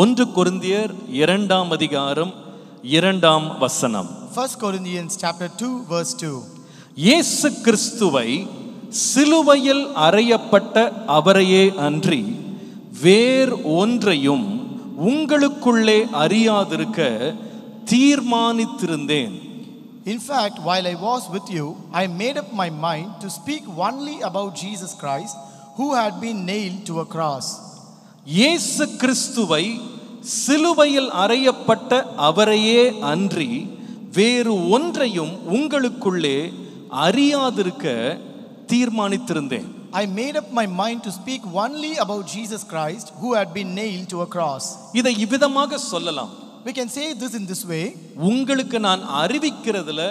1 கொரிந்தியர் 2ஆம் அதிகாரம் 2ஆம் வசனம். 1 Corinthians chapter 2 verse 2. இயேசு கிறிஸ்துவை சிலுவையில் அறையப்பட்ட அவரையே அன்றி வேறு ஒன்றையும் உங்களுக்குள்ளே அறியாதிருக்க தீர்மானித்திருந்தேன். In fact, while I was with you, I made up my mind to speak only about Jesus Christ, who had been nailed to a cross. இயேசு கிறிஸ்துவை சிலுவையில் அறையப்பட்ட அவரையே அன்றி வேறு ஒன்றையும் உங்களுக்குள்ளே அறியாதிருக்க தீர்மானித்திருந்தேன். I made up my mind to speak only about Jesus Christ, who had been nailed to a cross. இதை இவ்விதமாக சொல்லலாம். We can say this in this way. உங்களுக்கு நான் அறிவிக்கிறதுல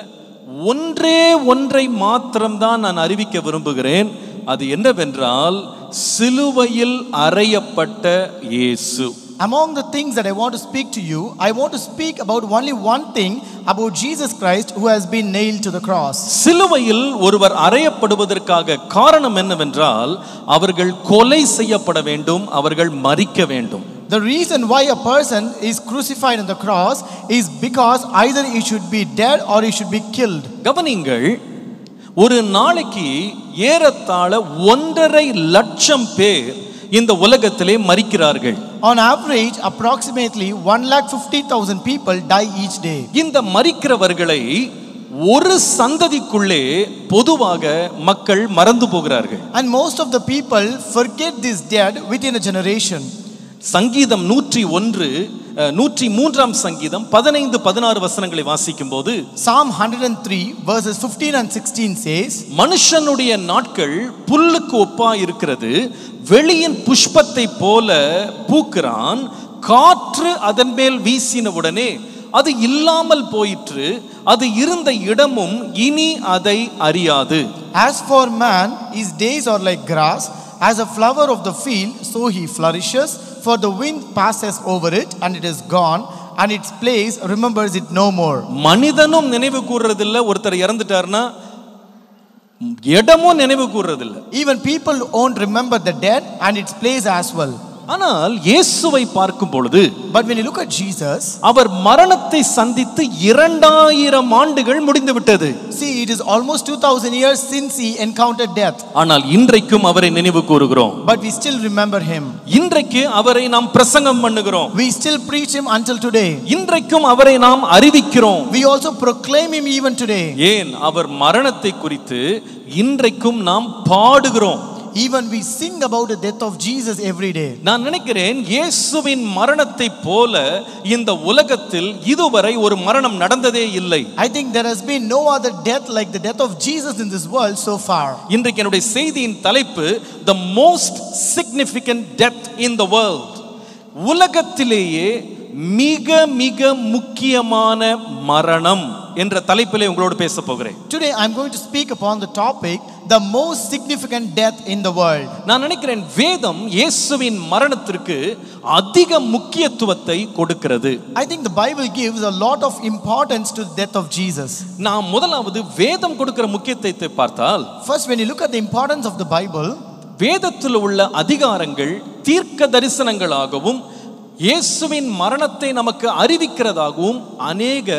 ஒன்றை மாத்திரம்தான் நான் அறிவிக்க விரும்புகிறேன். அது என்னவென்றால் சிலுவையில் அறையப்பட்ட இயேசு. Among the things that I want to speak to you, I want to speak about only one thing about Jesus Christ, who has been nailed to the cross. சிலுவையில் ஒருவர் அறையப்படுவதற்காக காரணம் என்னவென்றால் அவர்கள் கொலை செய்யப்பட வேண்டும், அவர்கள் மரிக்க வேண்டும். The reason why a person is crucified on the cross is because either he should be dead or he should be killed. கவனிங்கள், ஒரு நாளைக்கு ஏறத்தாழ 1.5 லட்சம் பேர் இந்த உலகத்திலே மரிக்கிறார்கள். On average, approximately 1,50,000 people die each day. இந்த மரிக்கிறவர்களை ஒரு சந்ததிக்குள்ளே பொதுவாக மக்கள் மறந்து போகிறார்கள். And most of the people forget this dead within a generation. சங்கீதம் 103ஆம் சங்கீதம் 15-16 வசனங்களை வாசிக்கும் போது Psalm 103 verses 15 and 16 says, மனுஷனுடைய நாட்கள் புல்லுக்கு ஒப்பா இருக்கிறது, வெளியின் புஷ்பத்தை போல பூக்கிறான், காற்று அதன் மேல் வீசினவுடனே அது இல்லாமல் போயிற்று, அது இருந்த இடமும் இனி அதை அறியாது. As for man, his days are like grass, as a flower of the field, so he flourishes, for the wind passes over it and it is gone, and its place remembers it no more. மனிதனும் நினைவு கூர்றதில்லை, ஒருத்தர் இறந்துட்டார்னா இடமும் நினைவு கூர்றதில்லை. Even people won't remember the dead and its place as well. ஆனால் இயேசுவை பார்க்கும் பொழுது, But when you look at Jesus, அவர் மரணத்தை சந்தித்து 2000 ஆண்டுகள் முடிந்து விட்டது. see, it is almost 2000 years since he encountered death. ஆனால் இன்றைக்கும் அவரை நினைவு கூறுகிறோம். But we still remember him. இன்றைக்கு அவரை நாம் பிரசங்கம் பண்ணுகிறோம். We still preach him until today. இன்றைக்கும் அவரை நாம் அறிவிக்கிறோம். We also proclaim him even today. ஏன் அவர் மரணத்தை குறித்து இன்றைக்கும் நாம் பாடுகிறோம். Even we sing about the death of Jesus every day. நான் நினைக்கிறேன் இயேசுவின் மரணத்தை போல இந்த உலகத்தில் இதுவரை ஒரு மரணம் நடந்ததே இல்லை. I think there has been no other death like the death of Jesus in this world so far. இன்றைக்கு என்னுடைய செய்தியின் தலைப்பு the most significant death in the world. உலகத்திலேயே மிக மிக முக்கியமான மரணம் என்ற தலைப்பிலே உங்களோடு பேச போகிறேன். Today I am going to speak upon the topic the most significant death in the world. நான் நினைக்கிறேன் வேதம் இயேசுவின் மரணத்திற்கு அதிக முக்கியத்துவத்தை கொடுக்கிறது. I think the Bible gives a lot of importance to the death of Jesus. நாம் முதலாவது வேதம் கொடுக்கிற முக்கியத்துவத்தை பார்த்தால், First, when you look at the importance of the Bible, வேதத்தில் உள்ள அதிகாரங்கள் தீர்க்க தரிசனங்களாகவும் இயேசுவின் மரணத்தை நமக்கு அறிவிக்கிறதாகவும் அநேக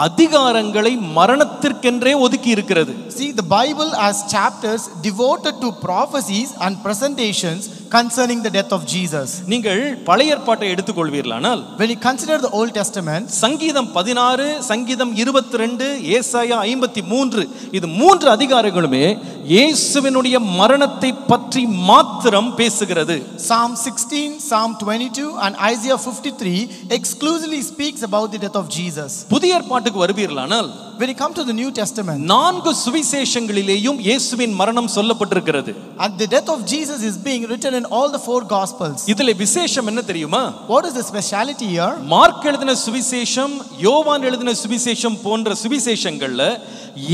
அதிகாரங்களை மரணத்திற்கென்றே ஒதுக்கி இருக்கிறது. see, the Bible has chapters devoted to prophecies and presentations concerning the death of Jesus. நீங்கள் பழைய ஏற்பாட்டை எடுத்துக்கொள்வீர்களானால், When you consider the Old Testament, சங்கீதம் 16, சங்கீதம் 22, ஏசாயா 53, இது 3 அதிகாரங்களுமே இயேசுவினுடைய மரணத்தை பற்றி மாத்திரம் பேசுகிறது. Psalm 16, Psalm 22 and Isaiah 53 exclusively speaks about the death of Jesus. புதிய ஏற்பாட்டுக்கு வருவீர்களானால், When you come to the New Testament, 4 சுவிசேஷங்களிலேயும் இயேசுவின் மரணம் சொல்லப்பட்டிருக்கிறது. and the death of Jesus is being written in all the 4 Gospels. இதிலே விசேஷம் என்ன தெரியுமா? What is the speciality here? Mark எழுதின சுவிசேஷம், யோவான் எழுதின சுவிசேஷம் போன்ற சுவிசேஷங்கள்ல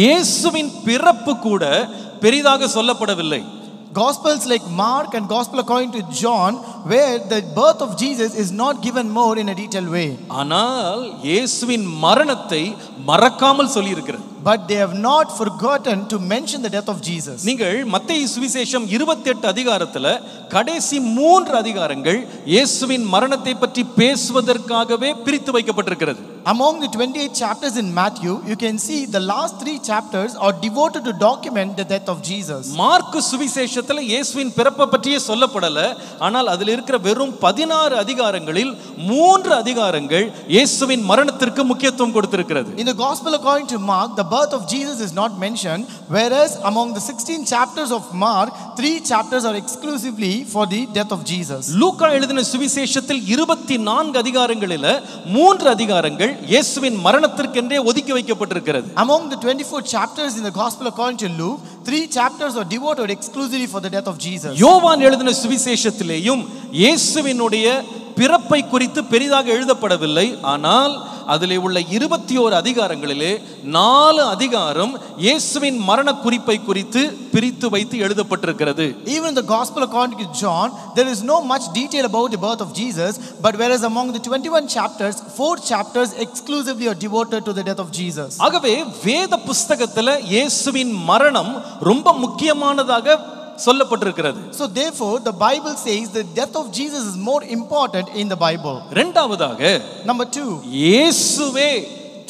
இயேசுவின் பிறப்பு கூட பெரிதாக சொல்லப்படவில்லை. Gospels like Mark and Gospel according to John, where the birth of Jesus is not given more in a detailed way. ஆனால் இயேசுவின் மரணத்தை மறக்காமல் சொல்லி இருக்கிறது. but they have not forgotten to mention the death of Jesus. நீங்கள் மத்தேயு சுவிசேஷம் 28 அதிகாரத்துல கடைசி 3 அதிகாரங்கள் இயேசுவின் மரணத்தை பற்றி பேசுவதற்காகவே பிரித்து வைக்கப்பட்டிருக்கிறது. Among the 28 chapters in Matthew, you can see the last 3 chapters are devoted to document the death of Jesus. Mark சுவிசேஷத்துல இயேசுவின் பிறப்பை பற்றியே சொல்லப்படல, ஆனால் அதில் இருக்கிற வெறும் 16 அதிகாரங்களில் 3 அதிகாரங்கள் இயேசுவின் மரணத்திற்கு முக்கியத்துவம் கொடுத்திருக்கிறது. In the gospel according to Mark, the birth of Jesus is not mentioned, whereas among the 16 chapters of Mark, 3 chapters are exclusively for the death of Jesus. லூக்கா எழுதின சுவிசேஷத்தில் 24 அதிகாரங்களில் 3 அதிகாரங்கள் இயேசுவின் மரணத்திற்கென்றே ஒதுக்கி வைக்கப்பட்டிருக்கிறது. Among the 24 chapters in the gospel according to Luke, 3 chapters are devoted exclusively for the death of Jesus. யோவான் எழுதின சுவிசேஷத்திலேயும் இயேசுவினுடைய பிறப்பை குறித்து பெரிதாக எழுதப்படவில்லை, ஆனால் அதிலே உள்ள 21 அதிகாரங்களிலே 4 அதிகாரம் இயேசுவின் மரண குறிப்பை குறித்து பிரித்து வைத்து எழுதப்பட்டிருக்கிறது. Even in the gospel according to John, there is no much detail about the birth of Jesus, but whereas among the 21 chapters, 4 chapters exclusively are devoted to the death of Jesus. ஆகவே வேத புஸ்தகத்துல இயேசுவின் மரணம் ரொம்ப முக்கியமானதாக சொல்லப்பட்டிருக்கிறது. So therefore the Bible says the death of Jesus is more important in the Bible. இரண்டாவதாக, Number 2, இயேசுவே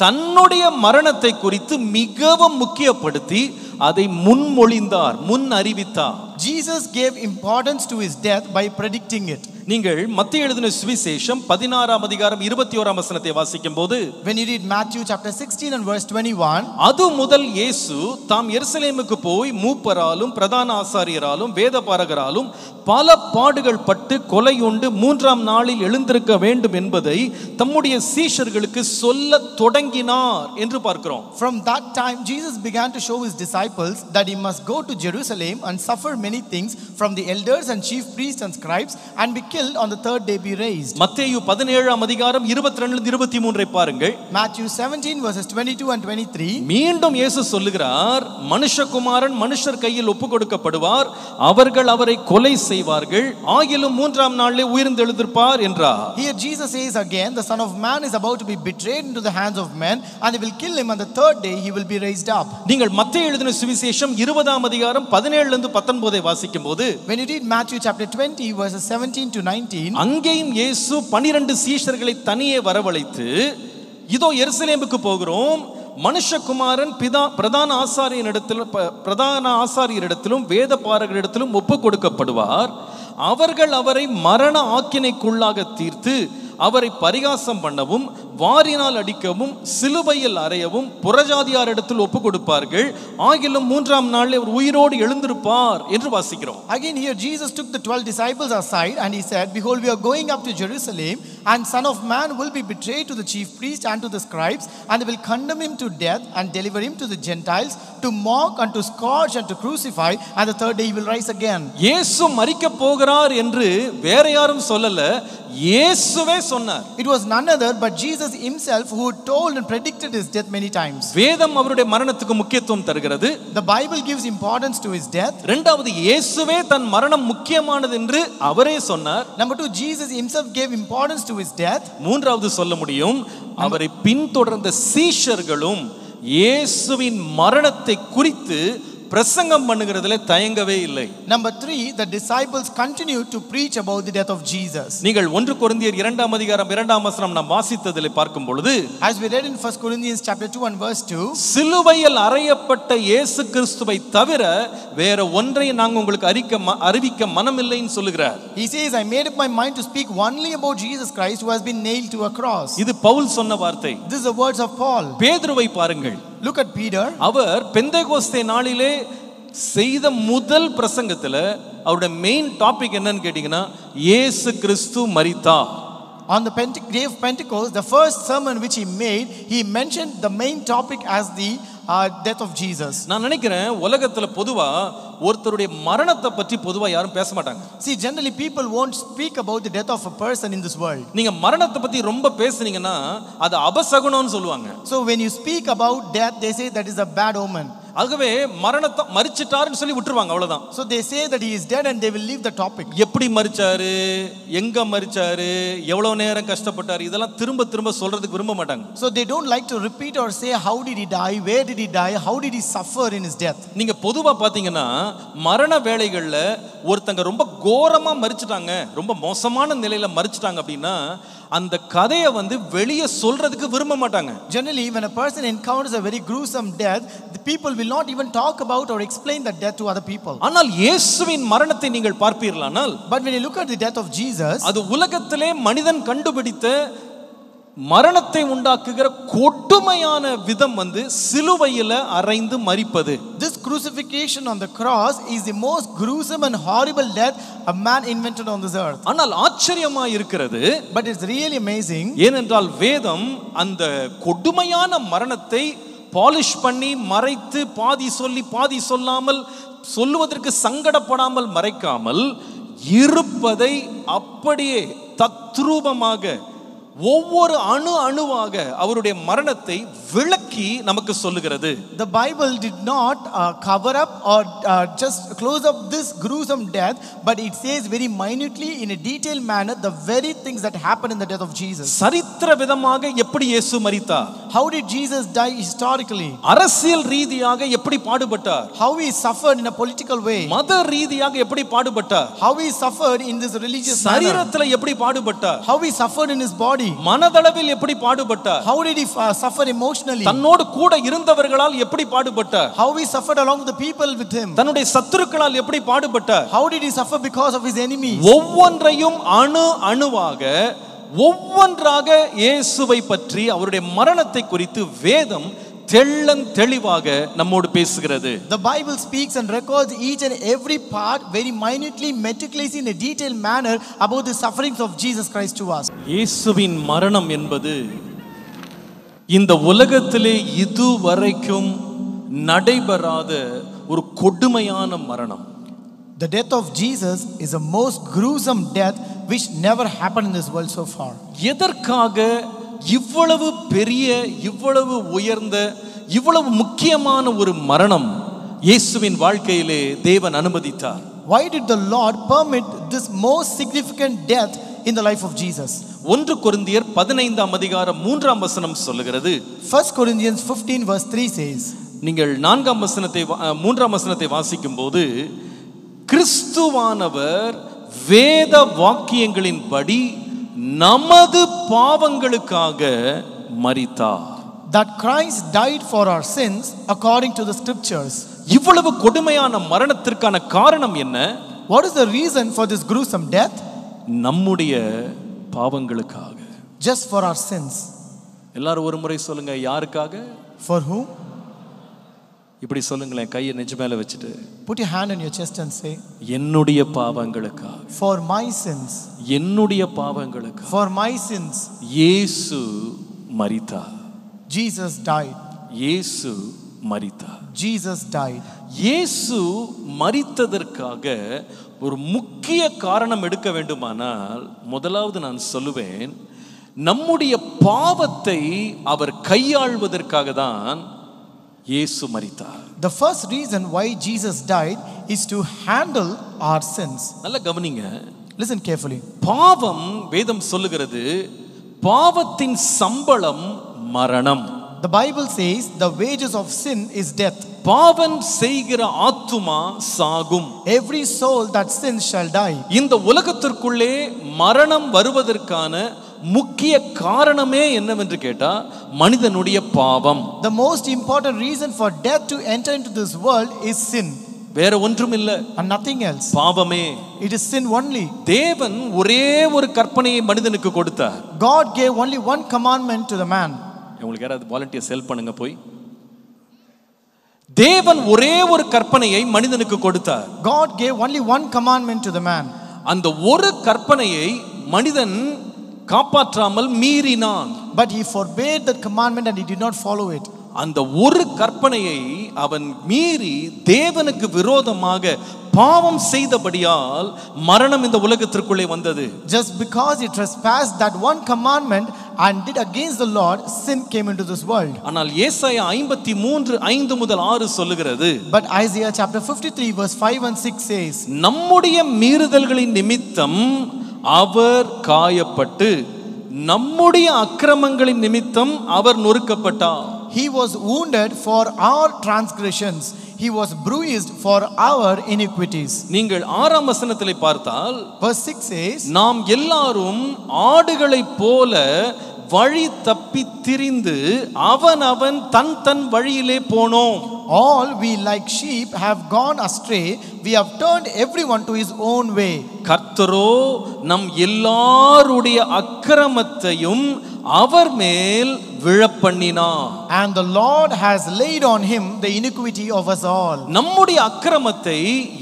தன்னுடைய மரணத்தை குறித்து மிகவும் முக்கியப்படுத்தி அதை முன்மொழிந்தார், முன் அறிவித்தார். Jesus gave importance to his death by predicting it. நீங்கள் மத்தேயு எழுதின சுவிசேஷம் 16ஆம் அதிகாரம் 21ஆம் வசனத்தை வாசிக்கும்போது, When you read Matthew chapter 16 and verse 21, அது முதல் இயேசு தாம் எருசலேமுக்கு போய் மூப்பராலும் பிரதான ஆசாரியராலும் வேதபாரகராலும் பல பாடுகள் பட்டு கொலையுண்டு 3ஆம் நாளில் எழுந்திருக்க வேண்டும் என்பதை தம்முடைய சீஷர்களுக்கு சொல்ல தொடங்கினார் என்று பார்க்கிறோம். from that time Jesus began to show his disciples that he must go to Jerusalem and suffer many things from the elders and chief priests and scribes and be killed on the third day be raised. மத்தேயு 17ஆம் அதிகாரம் 22-23 பாருங்கள். Matthew 17 verses 22 and 23. மீண்டும் இயேசு சொல்லுகிறார், மனுஷகுமாரன் மனுஷர் கையில் ஒப்பு கொடுக்கப்படுவார், அவர்கள் அவரை கொலை செய்வார்கள், ஆகிலும் 3ஆம் நாளிலே உயிர்த்தெழுந்திருப்பார் என்றார். Here Jesus says again, the Son of Man is about to be betrayed into the hands of men and they will kill him, on the third day he will be raised up. நீங்கள் மத்தேயு எழுதின சுவிசேஷம் 20ஆம் அதிகாரம் 17-19 வாசிக்கும்போது, When you read Matthew chapter 20 verses 17 to 19, அங்கேயும் இயேசு 12 சீஷர்களை தனியே வரவழைத்து, இதோ எருசலேமுக்கு போகிறோம், மனுஷகுமாரன் பிரதான ஆசாரியரிடத்திலும் வேதபாரகரிடத்திலும் ஒப்பு கொடுக்கப்படுவார், அவர்கள் அவரை மரண ஆக்கினைக்குள்ளாக தீர்த்து அவரை பரிகாசம் பண்ணவும் வாரினால் அடிக்கவும் சிலுவையில் அறையவும் புறஜாதியாரிடத்தில் ஒப்பு கொடுப்பார்கள், ஆகிலும் 3ஆம் நாளில் அவர் உயிரோடு எழுந்திருப்பார் என்று வாசிக்கிறோம். Again here Jesus took the 12 disciples aside and he said, behold, we are going up to Jerusalem, and Son of Man will be betrayed to the chief priests and to the scribes, and they will condemn him to death and deliver him to the Gentiles to mock and to scourge and to crucify, and the third day he will rise again. இயேசு மரிக்க போகிறார் என்று வேற யாரும் சொல்லல, இயேசுவே சொன்னார். It was none other but Jesus himself who told and predicted his death many times. வேதம் அவருடைய மரணத்துக்கு முக்கியத்துவம் தருகிறது. The Bible gives importance to his death. இரண்டாவது, இயேசுவே தன் மரணம் முக்கியமானது என்று அவரே சொன்னார். Number 2, Jesus himself gave importance to his death. மூன்றாவது சொல்ல முடியும், அவரை பின்தொடர்ந்த சீஷர்களும் இயேசுவின் மரணத்தை குறித்து பிரசங்கம் பண்ணுகிறதுல தயங்கவே இல்லை. Number 3, the disciples continued to preach about the death of Jesus. நீங்கள் 1 கொரிந்தியர் 2ஆம் அதிகாரம் 2ஆம் வசனம் நாம் வாசித்ததிலே பார்க்கும் பொழுது, As we read in 1 Corinthians chapter 2 and verse 2, சிலுவையில் அறையப்பட்ட இயேசு கிறிஸ்துவை தவிர வேற ஒன்றை நாங்கள் உங்களுக்கு அறிவிக்க மனமில்லைன்னு சொல்லுகிறார். he says, I made up my mind to speak only about Jesus Christ who has been nailed to a cross. இது பவுல் சொன்ன வார்த்தை. This is the words of Paul. பேதுருவை பாருங்கள். Look at Peter. அவர் பெந்தேகோஸ்தே நாளிலே செய்த முதல் பிரசங்கத்துல அவருடைய மெயின் டாபிக் என்னன்னு கேட்டீங்கன்னா, இயேசு கிறிஸ்து மரித்தார். On the day of Pentecost, the first sermon which he made, he mentioned the main topic as the death of Jesus. நான் நினைக்கிறேன் உலகத்துல பொதுவா ஒருத்தருடைய மரணத்தை பற்றி பொதுவா யாரும் பேச மாட்டாங்க. See, generally people won't speak about the death of a person in this world. நீங்க மரணத்தை பத்தி ரொம்ப பேசுனீங்கன்னா அது அபசகுனம்னு சொல்லுவாங்க. So when you speak about death, they say that is a bad omen. ஆகவே மரணத்தை மரிச்சிட்டாருன்னு சொல்லி விட்டுருவாங்க, அவ்வளவுதான். So they say that he is dead and they will leave the topic. எப்படி மரிச்சாரு, எங்க மரிச்சாரு, எவ்வளவு நேரம் கஷ்டப்பட்டாரு, இதெல்லாம் திரும்ப திரும்ப சொல்றதுக்கு விரும்ப மாட்டாங்க. So they don't like to repeat or say how did he die, where did he die, how did he suffer in his death. நீங்க பொதுவா பாத்தீங்கன்னா மரண வேளைகள்ல ஒருத்தங்க ரொம்ப கோரமா மரிச்சிட்டாங்க, ரொம்ப மோசமான நிலையில மரிச்சிட்டாங்க அப்படின்னா அந்த கதையை வெளியே சொல்றதுக்கு விரும்ப மாட்டாங்க. Generally when a person encounters a very gruesome death, the people will not even talk about or explain that death to other people. ஆனால் இயேசுவின் மரணத்தை நீங்கள் பார்ப்பீர்களானால், but when you look at the death of Jesus, அது உலகத்திலே மனிதன் கண்டுபிடித்த மரணத்தை உண்டாக்குகிற கொடுமையான விதம் சிலுவையில அறைந்து மரிப்பது. This crucifixion on the cross is the most gruesome and horrible death a man invented on this earth. ஆனால் ஆச்சரியமாய் இருக்கிறது, but it's really amazing, ஏனென்றால் வேதம் அந்த கொடுமையான மரணத்தை பாலிஷ் பண்ணி மறைத்து பாதி சொல்லி பாதி சொல்லாமல் சொல்லுவதற்கு சங்கடப்படாமல் மறைக்காமல் இருப்பதை அப்படியே தத்ரூபமாக ஒவ்வொரு அணுவாக அவருடைய மரணத்தை விளக்கி நமக்கு சொல்லுகிறது. The Bible did not cover up or just close up this gruesome death, but it says very minutely in a detailed manner the very things that happened in the death of Jesus. சரித்திர விதமாக எப்படி இயேசு மரித்தார், how did Jesus die historically, அரசியல் ரீதியாக எப்படி பாடுபட்டார், how he suffered in a political way, மத ரீதியாக எப்படி பாடுபட்டார், how he suffered in this religious manner, சரீரத்தில் எப்படி பாடுபட்டார், how he suffered in his body, மனதளவில் எப்படி பாடுபட்டார், how did he suffer emotionally, தன்னோடு கூட இருந்தவர்களால் எப்படி பாடுபட்டார், how he suffered along with the people with him, தன்னுடைய சத்துருக்களால் எப்படி பாடுபட்டார், how did he suffer because of his enemies. ஒவ்வொன்றையும் அணுவாக ஒவ்வொன்றாக இயேசுவை பற்றி அவருடைய மரணத்தை குறித்து வேதம் தெளிவாக நம்மோடு பேசுகிறது. The Bible speaks and records each and every part very minutely, meticulously in a detailed manner about the sufferings of Jesus Christ to us. இயேசுவின் மரணம் என்பது இந்த உலகத்திலே இதுவரைக்கும் நடைபெறாத ஒரு கொடுமையான மரணம். The death of Jesus is the most gruesome death which never happened in this world so far. எதற்காக இவ்வளவு பெரிய, இவ்வளவு உயர்ந்த, இவ்வளவு முக்கியமான ஒரு மரணம் இயேசுவின் வாழ்க்கையிலே தேவன் அனுமதித்தார்? Why did the Lord permit this most significant death in the life of Jesus? 1 கொரிந்தியர் 15ஆம் அதிகாரம் 3ஆம் வசனம் சொல்லுகிறது. 1 Corinthians 15 verse 3 says, நீங்கள் 4ஆம் வசனத்தை 3ஆம் வசனத்தை வாசிக்கும்போது, கிறிஸ்துவானவர் வேத வாக்கியங்களின்படி நமது பாவங்களுக்காக மரித்தார். that Christ died for our sins according to the scriptures. இவ்வளவு கொடுமையான மரணத்திற்கான காரணம் என்ன? What is the reason for this gruesome death? நம்முடைய பாவங்களுக்காக. Just for our sins. எல்லாரும் ஒரு முறை சொல்லுங்க, யாருக்காக? For whom? இப்படி சொல்லுங்களேன், கையை நெஞ்சு மேல வச்சுட்டு. Put your hand on your chest and say, என்னுடைய பாவங்களுக்காக. for my sins. என்னுடைய பாவங்களுக்காக. For my sins. இயேசு மரித்தார். Jesus died. இயேசு மரித்தார். Jesus died. இயேசு மரித்ததற்காக ஒரு முக்கிய காரணம் எடுக்க வேண்டுமானால் முதலாவது நான் சொல்லுவேன், நம்முடைய பாவத்தை அவர் கையாள்வதற்காக தான் இயேசு மரித்தார். The first reason why Jesus died is to handle our sins. நல்ல கவனிங்க. Listen carefully. பாவம், வேதம் சொல்லுகிறது, பாவத்தின் சம்பளம் மரணம். The Bible says the wages of sin is death. பாவம் செய்கிற ஆத்துமா சாகும். Every soul that sins shall die. இந்த உலகத்திற்குள்ளே மரணம் வருவதற்கான முக்கிய காரணமே என்னவென்று கேட்டா மனிதனுடைய பாவம். The most important reason for death to enter into this world is sin. வேற ஒன்றும் இல்ல, and nothing else. பாவமே. It is sin only. தேவன் ஒரே ஒரு கற்பனையை மனிதனுக்கு கொடுத்தார். God gave only one commandment to the man. உங்களுக்கு யாராவது வாலண்டியர்ஸ் ஹெல்ப் பண்ணுங்க போய். தேவன் ஒரே ஒரு கற்பனையை மனிதனுக்கு கொடுத்தார். God gave only one commandment to the man. அந்த ஒரு கற்பனையை மனிதன் காப்பாற்றாமல் மீறினான். But he forbade that commandment and he did not follow it. அந்த ஒரு கற்பனையை அவன் மீறி தேவனுக்கு விரோதமாக பாவம் செய்தபடியால் மரணம் இந்த உலகத்திற்குள்ளே வந்தது. Just because he trespassed that one commandment and did against the Lord, sin came into this world. ஆனால் ஏசாயா 53:5 முதல் 6 சொல்லுகிறது, But Isaiah chapter 53 verse 5 and 6 says, நம்முடைய மீறுதல்களின் நிமித்தம் அவர் காயப்பட்டு நம்முடைய அக்கிரமங்களின் நிமித்தம் அவர் நொறுக்கப்பட்டார். He was wounded for our transgressions, he was bruised for our iniquities. நீங்கள் 6ஆம் வசனத்திலே பார்த்தால் Verse 6 says, நாம் எல்லாரும் ஆடுகளைப் போல வழி தப்பி திரிந்து அவன் தன் வழியிலே போனோம். all we like sheep have gone astray, we have turned everyone to his own way. கர்த்தரோ நம் எல்லாருடைய அக்கிரமத்தையும் அவர் மேல் விழப்பண்ணினார். And the Lord has laid on him the iniquity of us all. நம்முடைய அக்கிரமத்தை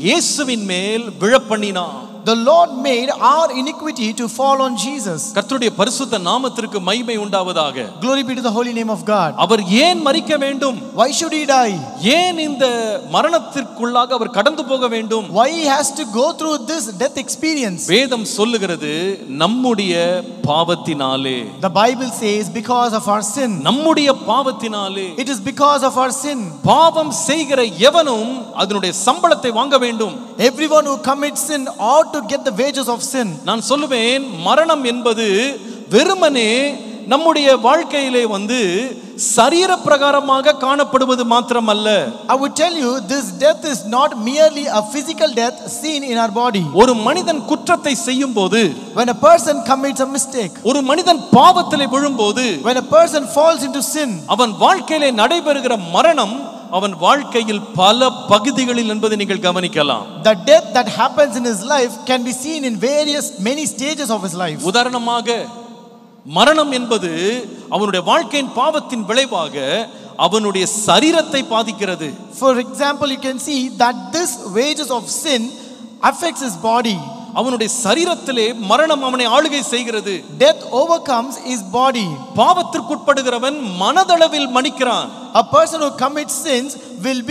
இயேசுவின் மேல் விழப்பண்ணினார். The Lord made our iniquity to fall on Jesus. கர்த்தருடைய பரிசுத்த நாமத்திற்கு மகிமை உண்டாவதாக. Glory be to the holy name of God. அவர் ஏன் மரிக்க வேண்டும்? Why should he die? ஏன் இந்த மரணத்திற்குள்ளாக அவர் கடந்து போக வேண்டும்? Why he has to go through this death experience? வேதம் சொல்லுகிறது நம்முடைய பாவத்தினாலே. The Bible says because of our sin. நம்முடைய பாவத்தினாலே. It is because of our sin. பாவம் செய்கிற எவனும் அதனுடைய சம்பளத்தை வாங்க வேண்டும். Everyone who commits sin ought to get the wages of sin. நான் சொல்லுவேன், மரணம் என்பது வெறுமனே நம்முடைய வாழ்க்கையிலே சரீர பிரகாரமாக காணப்படுவது மாத்திரமல்ல. I would tell you this death is not merely a physical death seen in our body. ஒரு மனிதன் குற்றத்தை செய்யும்போது, when a person commits a mistake, ஒரு மனிதன் பாவத்திலே விழும்போது, when a person falls into sin, அவன் வாழ்க்கையிலே நடைபெறுகிற மரணம் அவன் வாழ்க்கையில் பல பகுதிகளில் என்பதை நீங்கள் கவனிக்கலாம். The death that happens in his life can be seen in many stages of his life. உதாரணமாக மரணம் என்பது அவனுடைய வாழ்க்கையின் பாவத்தின் விளைவாக அவனுடைய சரீரத்தை பாதிக்கிறது. For example, you can see that this wages of sin affects his body. அவனுடைய சரீரத்திலே மரணம் அவனை ஆளுகை செய்கிறது. Death overcomes his body. பாவத்திற்குட்படுகிறவன் மனதளவில் மரிக்கிறான். A person who commits sins will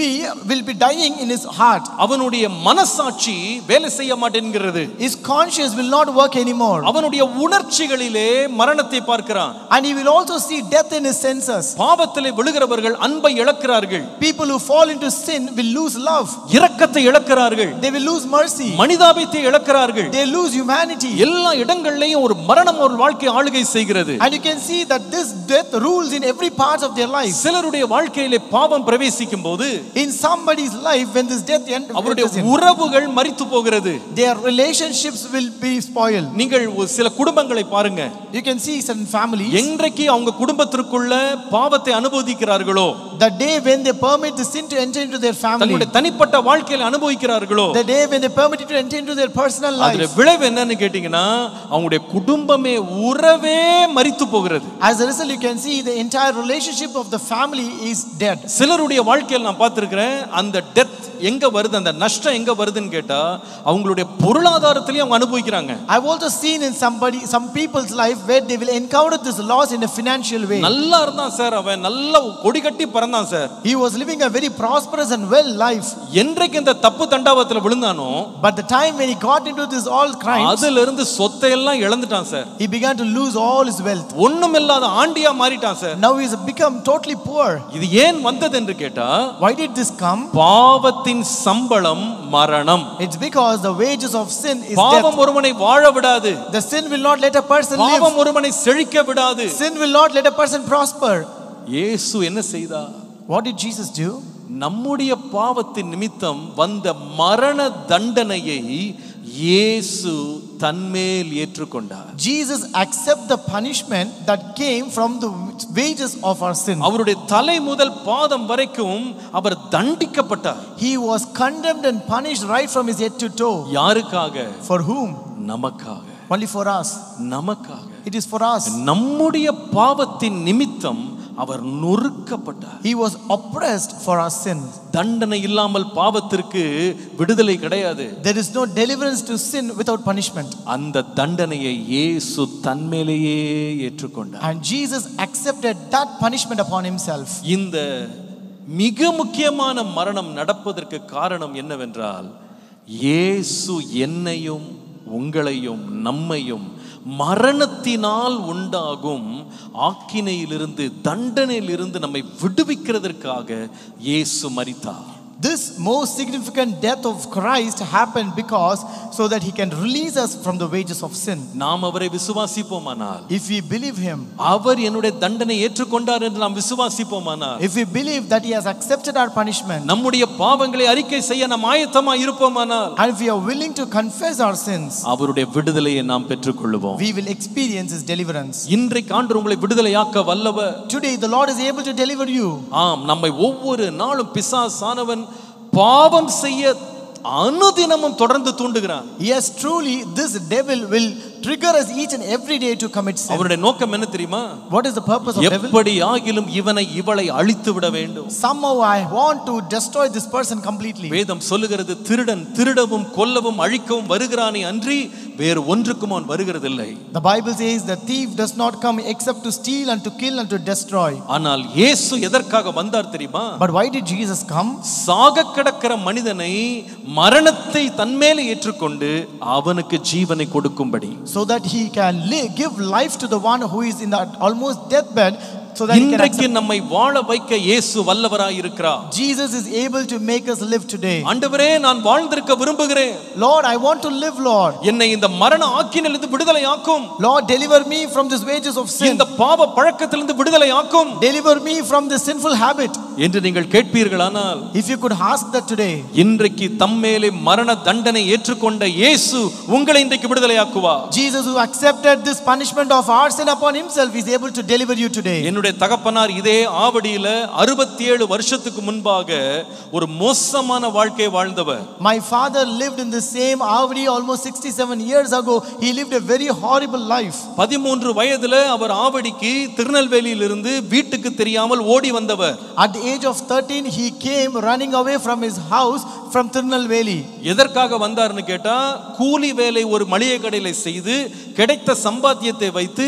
be dying in his heart. அவனுடைய மனசாட்சி வேலை செய்ய மாட்டேங்கிறது. His conscience will not work anymore. அவனுடைய உணர்ச்சிகளிலே மரணத்தை பார்க்கிறான். And he will also see death in his senses. பாவத்திலே விழுகிறவர்கள் அன்பை இழக்கிறார்கள். People who fall into sin will lose love. இரக்கத்தை இழக்கிறார்கள். They will lose mercy. மனிதாபியத்தை இழக்கிறார்கள். They lose humanity. எல்லா இடங்களிலேயும் ஒரு மரணம் ஒரு வாழ்க்கை ஆளுகை செய்கிறது. And you can see that this death rules in every part of their life. சிலருடைய வாழ்க்கையிலே பாவம் பிரவேசிக்கும் போது, in somebody's life when this death enters, அவருடைய உறவுகள் மரித்து போகிறது. their relationships will be spoiled. நீங்கள் சில குடும்பங்களை பாருங்க. You can see certain families, என்றைக்கு அவங்க குடும்பத்திற்குள்ள பாவத்தை அனுபவிக்கிறார்களோ, the day when they permit the sin to enter into their family, தன்னுடைய தனிப்பட்ட வாழ்க்கையில் அனுபவிக்கிறார்களோ, the day when they permit it to enter into their personal life, அதோட விளைவு என்னன்னு கேட்டீங்கன்னா அவங்களுடைய குடும்பமே உறவே மரித்து போகிறது. as a result you can see the entire relationship of the family is dead. சிலருடைய வாழ்க்கையில் நான் பார்த்திருக்கிறேன், அந்த டெத் எங்க வருது, அந்த நஷ்டம் எங்க வருதுன்னு கேட்டா அவங்களுடைய பொருளாதாரத்திலேயே அவங்க அனுபவிக்கிறாங்க. I've also seen in some people's life where they will encounter this loss in a financial way. நல்லா இருந்தான் சார், அவன் நல்ல கொடி கட்டி பறந்தான் sir, he was living a very prosperous and well life. என்றைக்கு இந்த தப்பு தண்டாவத்துல விழுந்தானோ, but the time when he got into this all crimes, அதில இருந்து சொத்தை எல்லாம் இழந்துட்டான் sir. he began to lose all his wealth. ஒண்ணுமில்லாத ஆண்டியா மாறிட்டான் sir. now he has become totally poor. இது ஏன் வந்தது என்று கேட்டா, why did this come? பாவத்தின் சம்பளம் மரணம். it's because the wages of sin is death. பாவம் ஒருவனை வாழ விடாது. the sin will not let a person live. பாவம் ஒருவனை செழிக்க விடாது. sin will not let a person prosper. இயேசு என்ன செய்தார்? what did Jesus do? நம்முடைய பாவத்தின் நிமித்தம் வந்த மரண தண்டனையை இயேசு தன்மேல் ஏற்றுக்கொண்டார். Jesus accepted the punishment that came from the wages of our sin. அவருடைய தலை முதல் பாதம் வரைக்கும் அவர் தண்டிக்கப்பட்டார். he was condemned and punished right from his head to toe. யாருக்காக? for whom? நமக்காக. only for us. நமக்காக. it is for us. நம்முடைய பாவத்தின் நிமித்தம் அவர் நொறுக்கப்பட்டார். he was oppressed for our sins. தண்டனை இல்லாமல் பாவத்திற்கு விடுதலை கிடையாது. there is no deliverance to sin without punishment. அந்த தண்டனையை இயேசு தன்மேலேயே ஏற்றுக்கொண்டார். and Jesus accepted that punishment upon himself. இந்த மிக முக்கியமான மரணம் நடப்பதற்கு காரணம் என்னவென்றால், இயேசு என்னையும் உங்களையும் நம்மையும் மரணத்தினால் உண்டாகும் ஆக்கினையிலிருந்து தண்டனையிலிருந்து நம்மை விடுவிக்கிறதற்காக இயேசு மரித்தார். This most significant death of Christ happened because so that he can release us from the wages of sin. நாம் அவரை விசுவாசிப்போமானால், If we believe him, அவர் என்னுடைய தண்டனை ஏற்றுக்கொண்டார் என்று நாம் விசுவாசிப்போமானால், if we believe that he has accepted our punishment, நம்முடைய பாவங்களை அறிக்கை செய்ய நாம் ஆயத்தமாக இருப்போமானால், and if we are willing to confess our sins, அவருடைய விடுதலையை நாம் பெற்றுக்கொள்வோம். we will experience his deliverance. இன்றைக்கு ஆண்டவர் உங்களை விடுதலையாக்க வல்லவர். Today the Lord is able to deliver you. ஆம், நம்மை ஒவ்வொரு நாளும் பிசாசானவன் பாவம் செய்ய அனுதினமும் தொடர்ந்து தூண்டுகிறான். Yes, truly this devil will trigger us each and every day to commit sin. அவருடைய நோக்கம் என்ன தெரியுமா? What is the purpose of devil? எப்படி ஆகிலும் இவளை அழித்து விட வேண்டும். Somehow I want to destroy this person completely. வேதம் சொல்லுகிறது, திருடன் திருடவும் கொல்லவும் அழிக்கவும் வருகிறானே அன்றி வேறு ஒன்றுக்கும் அவன் வருகிறதில்லை. The Bible says the thief does not come except to steal and to kill and to destroy. ஆனால் இயேசு எதற்காக வந்தார் தெரியுமா? But why did Jesus come? சாக கிடக்கிற மனிதனை மரணத்தை தன்மேலே ஏற்றுக்கொண்டு அவனுக்கு ஜீவனை கொடுக்கும்படி, so that he can give life to the one who is in the almost deathbed, so that இன்றைக்கு நம்மை வாழ வைக்க இயேசு வல்லவராய் இருக்கிறார். Jesus is able to make us live today. ஆண்டவரே, நான் வாழ்ந்திருக்க விரும்புகிறேன். Lord, I want to live, Lord. என்னை இந்த மரண ஆக்கினையிலிருந்து விடுதலையாக்கும். Lord, deliver me from this wages of sin. இந்த பாவ பழக்கத்திலிருந்து விடுதலையாக்கும். Deliver me from this sinful habit. என்று நீங்கள் கேட்பீர்களானால், if you could ask that today, இன்றைக்கு தம்மேலே மரண தண்டனை ஏற்றுக்கொண்ட இயேசு உங்களை இன்றைக்கு விடுதலையாக்குவார். Jesus who accepted this punishment of our sin upon himself is able to deliver you today. என்னுடைய தகப்பனார் இதே ஆவடியில 67 வருஷத்துக்கு முன்பாக ஒரு மோசமான வாழ்க்கை வாழ்ந்தவர். My father lived in the same Avadi almost 67 years ago. He lived a very horrible life. 13 வயதுல அவர் ஆவடிக்கு திருநெல்வேலியிலிருந்து வீட்டுக்கு தெரியாமல் ஓடி வந்தவர். At the age of 13 he came running away from his house from Tirunelveli. எதற்காக வந்தார்னு கேட்டா, கூலி வேலை ஒரு மளிகை கடையில செய்து கிடைத்த சம்பாத்தியத்தை வைத்து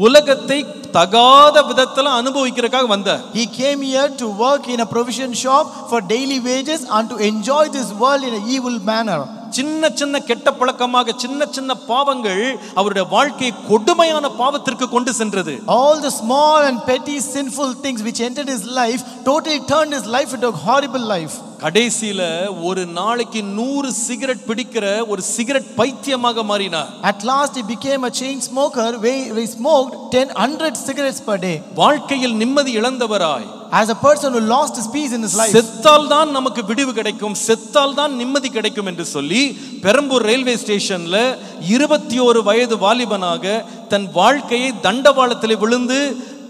உலகத்தை தகாத விதத்துல அனுபவிக்கிறதுக்காக வந்தார். He came here to work in a provision shop for daily wages and to enjoy this world in an evil manner. சின்ன சின்ன கெட்ட பழக்கமாக சின்ன சின்ன பாவங்கள் அவருடைய வாழ்க்கையை கொடுமையான பாவத்திற்கு கொண்டு சென்றது. All the small and petty sinful things which entered his life totally turned his life into a horrible life. கடைசியில ஒரு நாளைக்கு 100 சிகரெட் பிடிக்கிற ஒரு சிகரெட் பைத்தியமாக மாறினார். At last he became a chain smoker where he smoked 100 cigarettes per day. வாழ்க்கையில் நிம்மதி இழந்தவராய், as a person who lost his peace in his life, செத்தால் தான் நமக்கு விடுவு கிடைக்கும், செத்தால் தான் நிம்மதி கிடைக்கும் என்று சொல்லி பெரம்பூர் ரயில்வே ஸ்டேஷன்ல 21 வயது வாலிபனாக தன் வாழ்க்கையை தண்டவாளத்தில் விழுந்து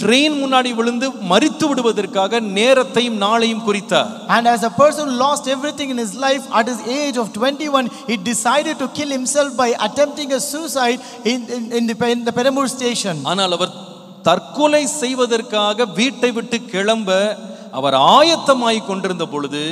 ட்ரெயின் முன்னாடி விழுந்து மரித்து விடுவதற்காக நேரத்தையும் நாளையும் குறித்தார். And as a person who lost everything in his life at his age of 21, he decided to kill himself by attempting a suicide in the Perambur station. ஆனால் அவர் தற்கொலை செய்வதற்காக வீட்டை விட்டு கிளம்ப அவர் ஆயத்தமாய் கொண்டிருந்த பொழுது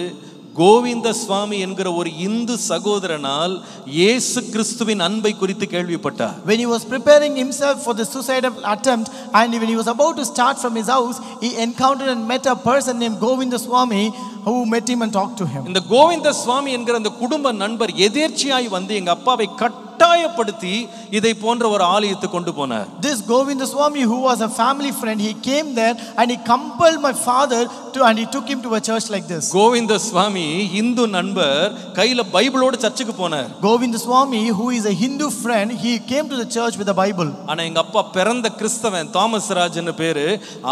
கோவிந்த சுவாமி என்கிற ஒரு இந்து சகோதரனால் இயேசு கிறிஸ்துவின் அன்பை குறித்து கேள்விப்பட்டார். When he was preparing himself for the suicidal attempt and when he was about to start from his house, he encountered and met a person named Govinda Swami who met him and talked to him. இந்த கோவிந்த சுவாமி என்கிற அந்த குடும்ப நண்பர் எதேர்ச்சியாய் வந்து எங்க அப்பாவை கட்டாயப்படுத்தி இதை போன்ற ஒரு ஆலயத்துக்கு கொண்டு போனார். This Govinda Swami, who was a family friend, he came there and he compelled my father to, and he took him to a church like this. Govind சுவாமி இந்து நண்பர் கையில பைபிளோட சர்ச்சுக்கு போனார். Govinda Swami, who is a Hindu friend, he came to the church with a Bible. ஆனா எங்க அப்பா பிறந்த கிறிஸ்தவன் Thomas ராஜ்னு பேரு,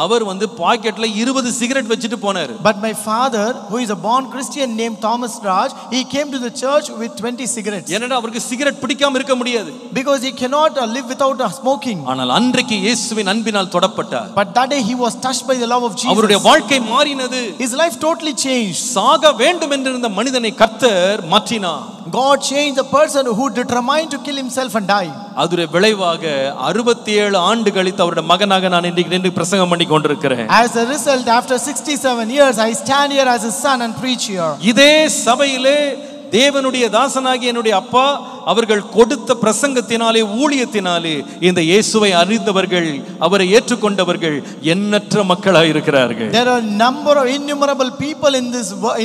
அவர் வந்து பாக்கெட்ல 20 சிகரெட் வச்சிட்டு போனார். But my father, who is a born Christian named Thomas Raj, he came to the church with 20 cigarettes. ஏன்னா அவருக்கு சிகரெட் பிடிக்காம இருக்க முடியாது. Because he cannot live without smoking. ஆனால் அன்றைக்கு இயேசுவின் அன்பினால் தொடப்பட்டார். But that day he was touched by the love of Jesus. அவருடைய வாழ்க்கை மாறினது. His life totally changed. சாக வேண்டும் என்றிருந்த மனிதனை கர்த்தர் மாற்றினார். God changed the person who determined to kill himself and die. அதுடைய விளைவாக 67 ஆண்டு கழித்து அவருடைய மகனாக நான் இன்றைக்கு நின்று பிரசங்கம் பண்ணி கொண்டிருக்கிறேன். As a result, after 67 years, I stand here as his son and preach here. இதே சபையிலே தேவனுடைய தாசனாகிய என்னுடைய அப்பா அவர்கள் கொடுத்த பிரசங்கத்தினாலே ஊழியத்தினாலே இந்த இயேசுவை அறிந்தவர்கள், அவரை ஏற்றுக்கொண்டவர்கள் எண்ணற்ற மக்களாக இருக்கிறார்கள். There are a number of innumerable people in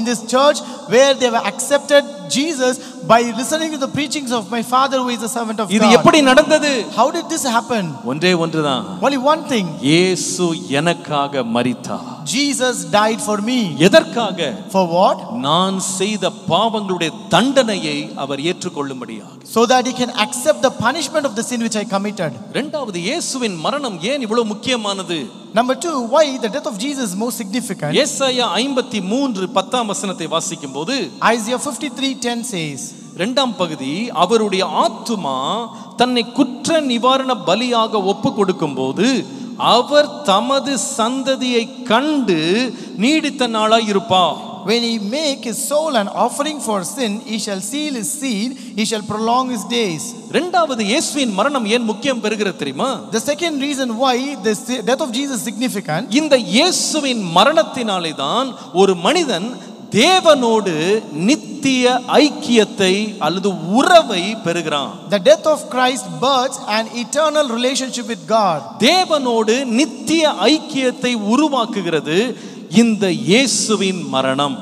this church where they have accepted Jesus by listening to the preachings of my Father who is the servant of இது God. எப்படி நடந்தது? How did this happen? ஒன்றே ஒன்றுதான். Only one thing. இயேசு எனக்காக மரித்தார். Jesus died for me. எதற்காக? For what? நான் செய்த பாவங்களுடைய தண்டனையை அவர் ஏற்றுக்கொள்ளும்படியாக. So that he can accept the punishment of the sin which I committed. இரண்டாவது, இயேசுவின் மரணம் ஏன் இவ்வளவு முக்கியமானது? Number 2, why the death of Jesus is most significant? ஏசாயா 53 10ஆம் வசனத்தை வாசிக்கும்போது Isaiah 53:10 says, இரண்டாம் பகுதி, அவருடைய ஆத்துமா தன்னை குற்ற நிவாரண பலியாக ஒப்பு கொடுக்கும்போது அவர் தமது சந்ததியை கண்டு நீடித்த நாளாய் இருப்பார். when he make his soul an offering for sin, he shall seal his seed, he shall prolong his days. இரண்டாவது, இயேசுவின் மரணம் ஏன் முக்கியம் பெறுகிறது தெரியுமா? The second reason why the death of Jesus is significant, இந்த இயேசுவின் மரணத்தினாலே தான் ஒரு மனிதன் தேவனோடு நித்திய ஐக்கியத்தை அல்லது உறவை பெறுகிறான். the death of Christ births an eternal relationship with God. தேவனோடு நித்திய ஐக்கியத்தை உருவாக்குகிறது இந்த இயேசுவின் மரணம்.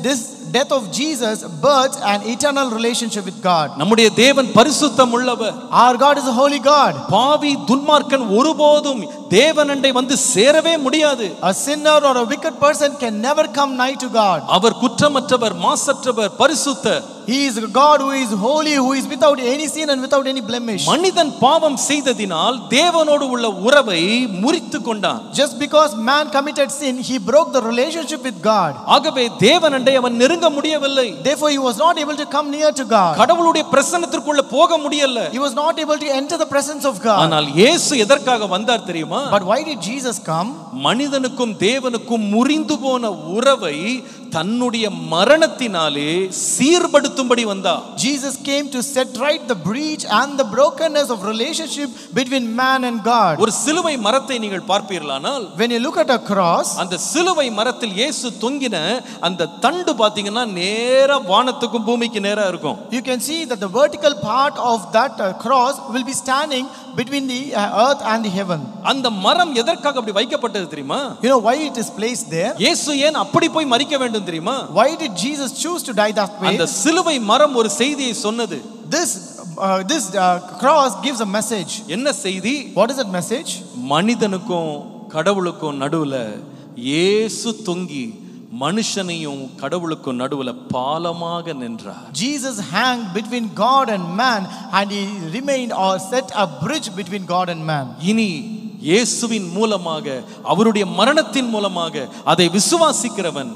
This death of Jesus births an eternal relationship with God. நம்முடைய தேவன் பரிசுத்தம் உள்ளவர். Our God is a holy God. பாவி துன்மார்க்கன் ஒருபோதும் தேவனண்டை வந்து சேரவே முடியாது. A sinner or a wicked person can never come nigh to God. அவர் குற்றமற்றவர், மாசற்றவர், பரிசுத்தர். He is a God who is holy, who is without any sin and without any blemish. மனிதன் பாவம் செய்ததினால் தேவனோடு உள்ள உறவை முறித்துக் கொண்டான். Just because man committed sin, he broke the relationship with God. ஆகவே தேவனண்டை அவன் நெருங்க முடியவில்லை. Therefore he was not able to come near to God. கடவுளுடைய பிரசன்னத்திற்குள்ள போக முடியல. He was not able to enter the presence of God. ஆனால் இயேசு எதற்காக வந்தார் தெரியுமா? But why did Jesus come? மனிதனுக்கும் தேவனுக்கும் முறிந்து போன உறவை தன்னுடைய மரணத்தினாலே சீர்படுத்தும்படி வந்தார். Jesus came to set right the breach and the brokenness of relationship between man and God. ஒரு சிலுவை மரத்தை நீங்கள் பார்ப்பீர்களானால், When you look at a cross, அந்த சிலுவை மரத்தில் இயேசு தொங்கின அந்த தண்டு பாத்தீங்கன்னா நேரா வானத்துக்கும் பூமிக்கு நேரா இருக்கும். you can see that the vertical part of that cross will be standing between the earth and the heaven. அந்த மரம் எதற்காக அப்படி வைக்கப்பட்டது தெரியுமா? You know why it is placed there? இயேசு ஏன் அப்படி போய் மரிக்க வேண்டும் தெரியுமா? Why did Jesus choose to die that way? அந்த சிலுவை மரம் ஒரு செய்தியை சொன்னது. This cross gives a message. என்ன செய்தி? What is that message? மனிதனுக்கும் கடவுளுக்கும் நடுவுல இயேசு தொங்கி மனுஷனையும் கடவுளுக்கும் நடுவுல பாலமாக நின்றார். Jesus hung between God and man and he remained or set a bridge between God and man. இனி இயேசுவின் மூலமாக, அவருடைய மரணத்தின் மூலமாக அதை விசுவாசிக்கிறவன்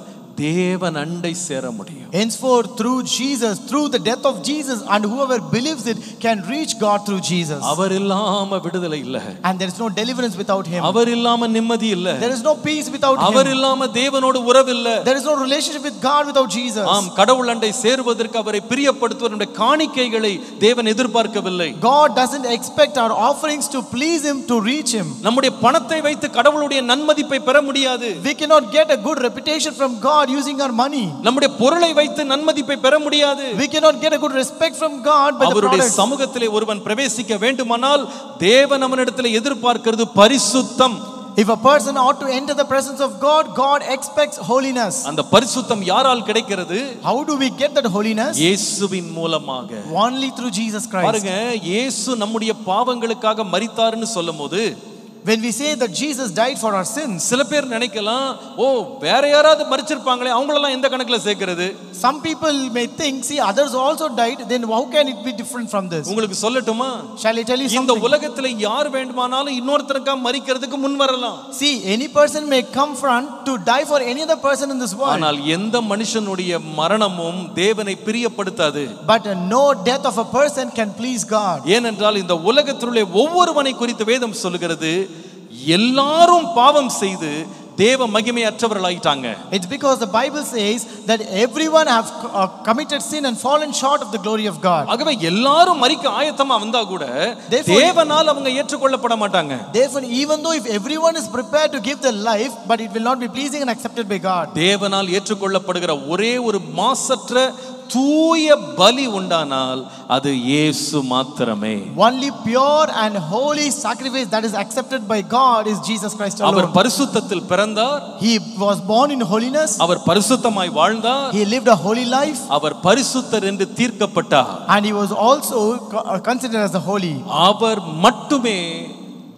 தேவன் அண்டை சேர முடியும். Henceforth through Jesus, through the death of Jesus, and whoever believes it can reach God through Jesus. அவர் இல்லாம விடுதலை இல்ல. And there is no deliverance without him. அவர் இல்லாம நிம்மதி இல்ல. There is no peace without him. அவர் இல்லாம தேவனோடு உறவு இல்ல. There is no relationship with God without Jesus. ஆம், கடவுள் அண்டை சேருவதற்கு அவரை பிரியப்படுத்துவதற்கு காணிக்கைகளை தேவன் எதிர்பார்க்கவில்லை. God doesn't expect our offerings to please him to reach him. நம்முடைய பணத்தை வைத்து கடவுளுடைய நன்மதிப்பை பெற முடியாது. We cannot get a good reputation from God using our money. நம்முடைய பொருளை வைத்து நன்மதிப்பை பெற முடியாது. We cannot get a good respect from God by the அவருடைய products. சமூகத்திலே ஒருவன் பிரவேசிக்க வேண்டுமானால் தேவன் அவனிடத்திலே எதிர்பார்க்கிறது பரிசுத்தம். If a person ought to enter the presence of God, God expects holiness. அந்த பரிசுத்தம் யாரால் கிடைக்கிறது? How do we get that holiness? இயேசுவின் மூலமாக. Only through Jesus Christ. பாருங்க, இயேசு நம்முடைய பாவங்களுக்காக மரித்தார்னு சொல்லும்போது, when we say that Jesus died for our sins, சில பேர் நினைக்கலாம், ஓ வேற யாராவது மரிச்சிருப்பாங்களே, அவங்களெல்லாம் எந்த கணக்குல சேர்க்கிறது? some people may think, see others also died, then how can it be different from this? உங்களுக்கு சொல்லட்டுமா? Shall I tell you இந்த something? உலகத்துல யார் வேண்டுமானாலும் இன்னொருத்தருக்காக மரிக்கிறதுக்கு முன் வரலாம். See, any person may come front to die for any other person in this world. ஆனால் எந்த மனுஷனுடைய மரணமும் தேவனை பிரியப்படுத்தாது. But no death of a person can please God. ஏனென்றால் இந்த உலகத்திலே ஒவ்வொருவனை குறித்து வேதம் சொல்லுகிறது, எல்லாரும் பாவம் செய்து தேவ மகிமையற்றவர்களாயிட்டாங்க. It's because the Bible says that everyone have committed sin and fallen short of the glory of God. ஆகவே எல்லாரும் மரிக்க ஆயத்தமா வந்தா கூட தேவனால் அவங்க ஏற்றுக்கொள்ளப்பட மாட்டாங்க. Therefore, even though if everyone is prepared to give their life, but it will not be pleasing and accepted by God. தேவனால் ஏற்றுக்கொள்ளப்படுகிற ஒரே ஒரு மாசற்ற தூய பலி உண்டானால் அது இயேசு மாத்திரமே. Only pure and holy sacrifice that is accepted by God is Jesus Christ alone. அவர் பரிசுத்தத்தில் பிறந்தார். He was born in holiness. அவர் பரிசுத்தமாய் வாழ்ந்தார். He lived a holy life. அவர் பரிசுத்தர் என்று தீர்க்கப்பட்டார். And he was also considered as the holy. அவர் மட்டுமே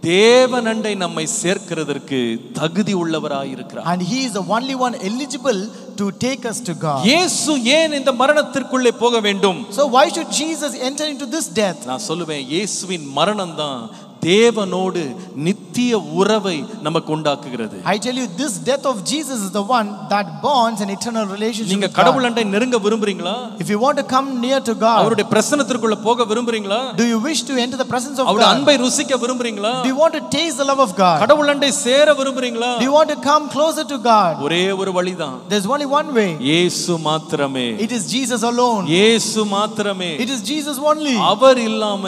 தேவனண்டை நம்மை சேர்க்கிறதற்கு தகுதி உள்ளவராய் இருக்கிறார். And he is the only one eligible to take us to God. இயேசு ஏன் இந்த மரணத்திற்குள்ளே போக வேண்டும்? So why should Jesus enter into this death? நான் சொல்லுவேன், இயேசுவின் மரணம் தான் தேவனோடு நித்திய உறவை நமக்கு உண்டாக்குகிறது. I tell you, this death of Jesus is the one that bonds an eternal relationship நீங்க with God. கடவுளண்டை நெருங்க விரும்புறீங்களா? If you want to come near to God, அவருடைய பிரசன்னத்திற்குள்ள போக விரும்புறீங்களா? do you wish to enter the presence of அவருடைய God? அன்பை ருசிக்க விரும்புறீங்களா? Do you want to taste the love of God? கடவுளண்டை சேர விரும்புறீங்களா? Do you want to come closer to God? ஒரே ஒரு வழிதான். There's only one way. இயேசு மாத்திரமே. It is Jesus alone. இயேசு மாத்திரமே. It is Jesus only. அவர் இல்லாம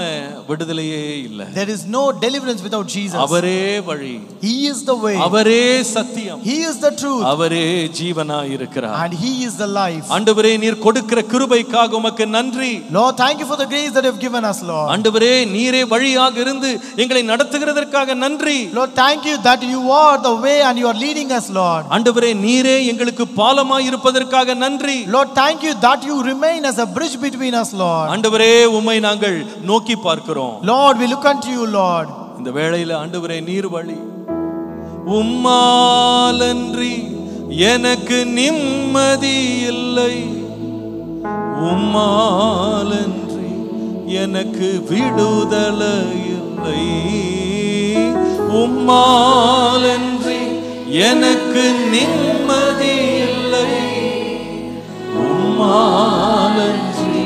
விடுதலையே இல்ல. There is no deliverance without Jesus. அவரே வழி. He is the way. அவரே சத்தியம். He is the truth. அவரே ஜீவனாய் இருக்கிறார். And he is the life. ஆண்டவரே, நீர் கொடுக்கிற கிருபைக்காக உமக்கு நன்றி. Lord, thank you for the grace that you have given us, Lord. ஆண்டவரே, நீரே வழியாக இருந்து எங்களை நடத்துகிறதற்காக நன்றி. Lord, thank you that you are the way and you are leading us, Lord. ஆண்டவரே, நீரே எங்களுக்கு பாலமாய் இருப்பதற்காக நன்றி. Lord, thank you that you remain as a bridge between us, Lord. ஆண்டவரே, உம்மை நாங்கள் நோக்கி பார்க்கிறோம். Lord, we look unto you, Lord. இந்த வேளையில ஆண்டவரே, நீர் வழி. உம்மாலன்றி எனக்கு நிம்மதி இல்லை, உம்மாலன்றி எனக்கு விடுதலை இல்லை, உம்மாலன்றி எனக்கு நிம்மதி இல்லை, உம்மாலன்றி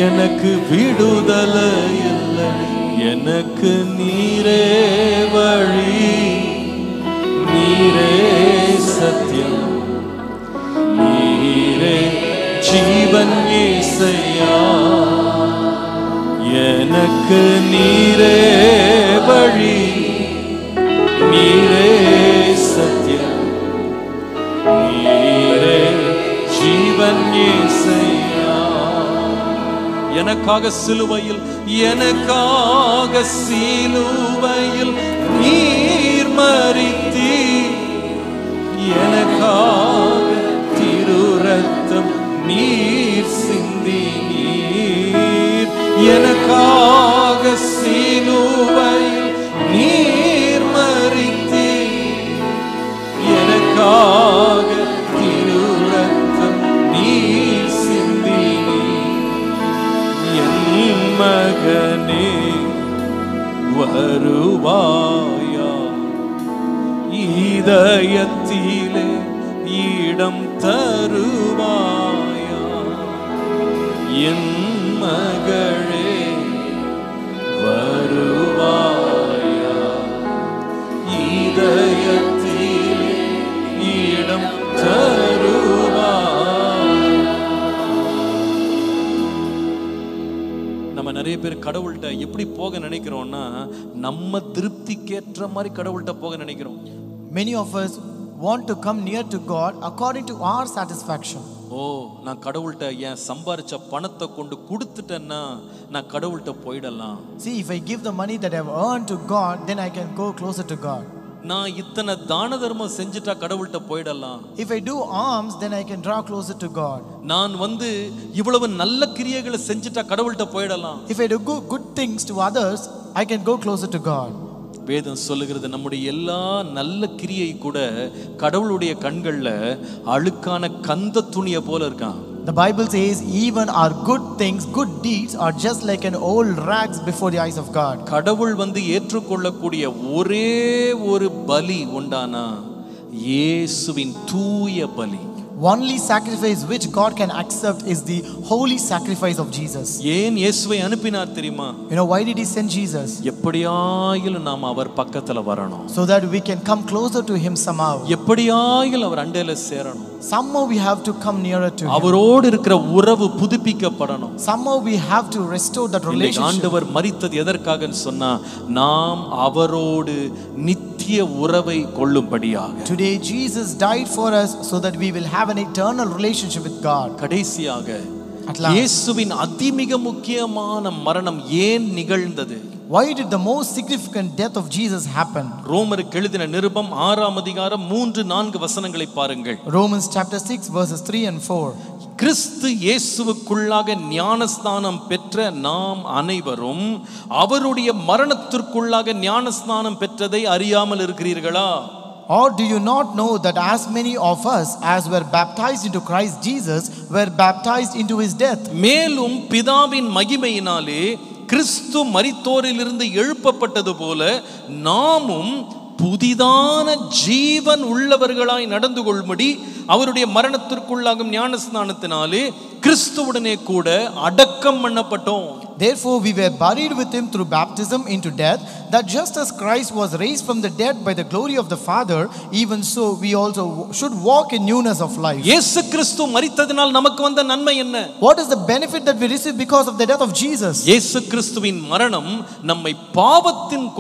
எனக்கு விடுதலை இல்லை, எனக்கு நீரே வழி, நீரே சத்தியம், நீரே ஜீவன் இயேசையா, எனக்கு நீரே வழி, நீரே சத்தியம், நீரே ஜீவன் இயேசையா. எனக்காக சிலுவையில், எனக்காக சிலுவையில் நீர் மரித்தீர், எனக்காக திரு ரத்தம் நீர் சிந்தினீர், எனக்காக சிலுவையில் நீர் மரித்தீர், எனக்காக திரு ரத்தம் நீர் சிந்தினீர். என் மகனே வருவாயா, இதயத்திலே இடம் தருவாயா, என் மகளே வருவாயா, இதயத்திலே இடம் தருவாயா. நம்ம நிறைய பேர் கடவுள்கிட்ட எப்படி போக நினைக்கிறோம்னா, நம்ம திருப்திக்கேற்ற மாதிரி கடவுள்கிட்ட போக நினைக்கிறோம். Many of us want to come near to God according to our satisfaction. ஓ, நான் கடவுள்கிட்ட என் சம்பாரிச்ச பணத்தை கொண்டு கொடுத்துட்டேன்னா நான் கடவுள்கிட்ட போயிடலாம். See, if I give the money that I have earned to God, then I can go closer to God. நான் இத்தனை தான தர்மம் செஞ்சுட்டா கடவுள்கிட்ட போயிடலாம். If I do alms, then I can draw closer to God. நான் இவ்வளவு நல்ல கிரியைகளை செஞ்சுட்டா கடவுள்கிட்ட போயிடலாம். If I do good things to others, I can go closer to God. வேதம் சொல்லுகிறது, நம்முடைய எல்லா நல்ல கிரியை கூட கடவுளுடைய கண்கள்ல அழுக்கான கந்த துணியை போல இருக்கான். The Bible says even our good things, good deeds are just like an old rags before the eyes of God. கடவுள் ஏற்றுக்கொள்ளக்கூடிய ஒரே ஒரு பலி உண்டானா இயேசுவின் தூய பலி. Only sacrifice which God can accept is the holy sacrifice of Jesus. ஏன் இயேசுவை அனுப்பினார் தெரியுமா? You know, why did he send Jesus? எப்படியாயிலும் நாம் அவர் பக்கத்துல வரணும். So that we can come closer to him somehow. எப்படியாயிலும் அவர் அண்டையில சேரணும். Somehow we have to come nearer to him. அவரோடு இருக்கிற உறவு புதுப்பிக்கப்படணும். Somehow we have to restore that relationship. ஆண்டவர் மரித்தது எதற்காகன்னு சொன்னா, நாம் அவரோடு நித்திய உறவை கொள்ளும்படியாக. Today Jesus died for us so that we will have an eternal relationship with God. கடைசியாக At last. இயேசுவின் அதிமிக முக்கியமான மரணம் ஏன் நிகழ்ந்தது? Why did the most significant death of Jesus happen? ரோமருக்கு எழுதின நிருபம் 6ஆம் அதிகாரம் 3-4 வசனங்களை பாருங்கள். Romans chapter 6 verses 3 and 4. கிறிஸ்து இயேசுவுக்குள்ளாக ஞானஸ்நானம் பெற்ற நாம் அனைவரும் அவருடைய மரணத்திற்குள்ளாக ஞானஸ்நானம் பெற்றதை அறியாமல் இருக்கிறீர்களா? Or do you not know that as many of us as were baptized into Christ Jesus were baptized into his death? மேலும் பிதாவின் மகிமையினாலே கிறிஸ்து மரித்தோரிலிருந்து எழுப்பப்பட்டது போல நாமும் புதிதான ஜீவன் உள்ளவர்களாய் நடந்து கொள்ளும்படி அவருடைய மரணத்திற்குள்ளாகும் ஞானஸ்நானத்தினாலே கிறிஸ்துவுடனே கூட அடக்கம் பண்ணப்பட்டோம். Therefore we were buried with him through baptism into death, that just as Christ was raised from the dead by the glory of the Father, even so we also should walk in newness of life. இயேசு கிறிஸ்து மரித்ததினால் நமக்கு வந்த நன்மை என்ன? What is the benefit that we receive because of the death of Jesus? இயேசு கிறிஸ்துவின் மரணம் நம்மை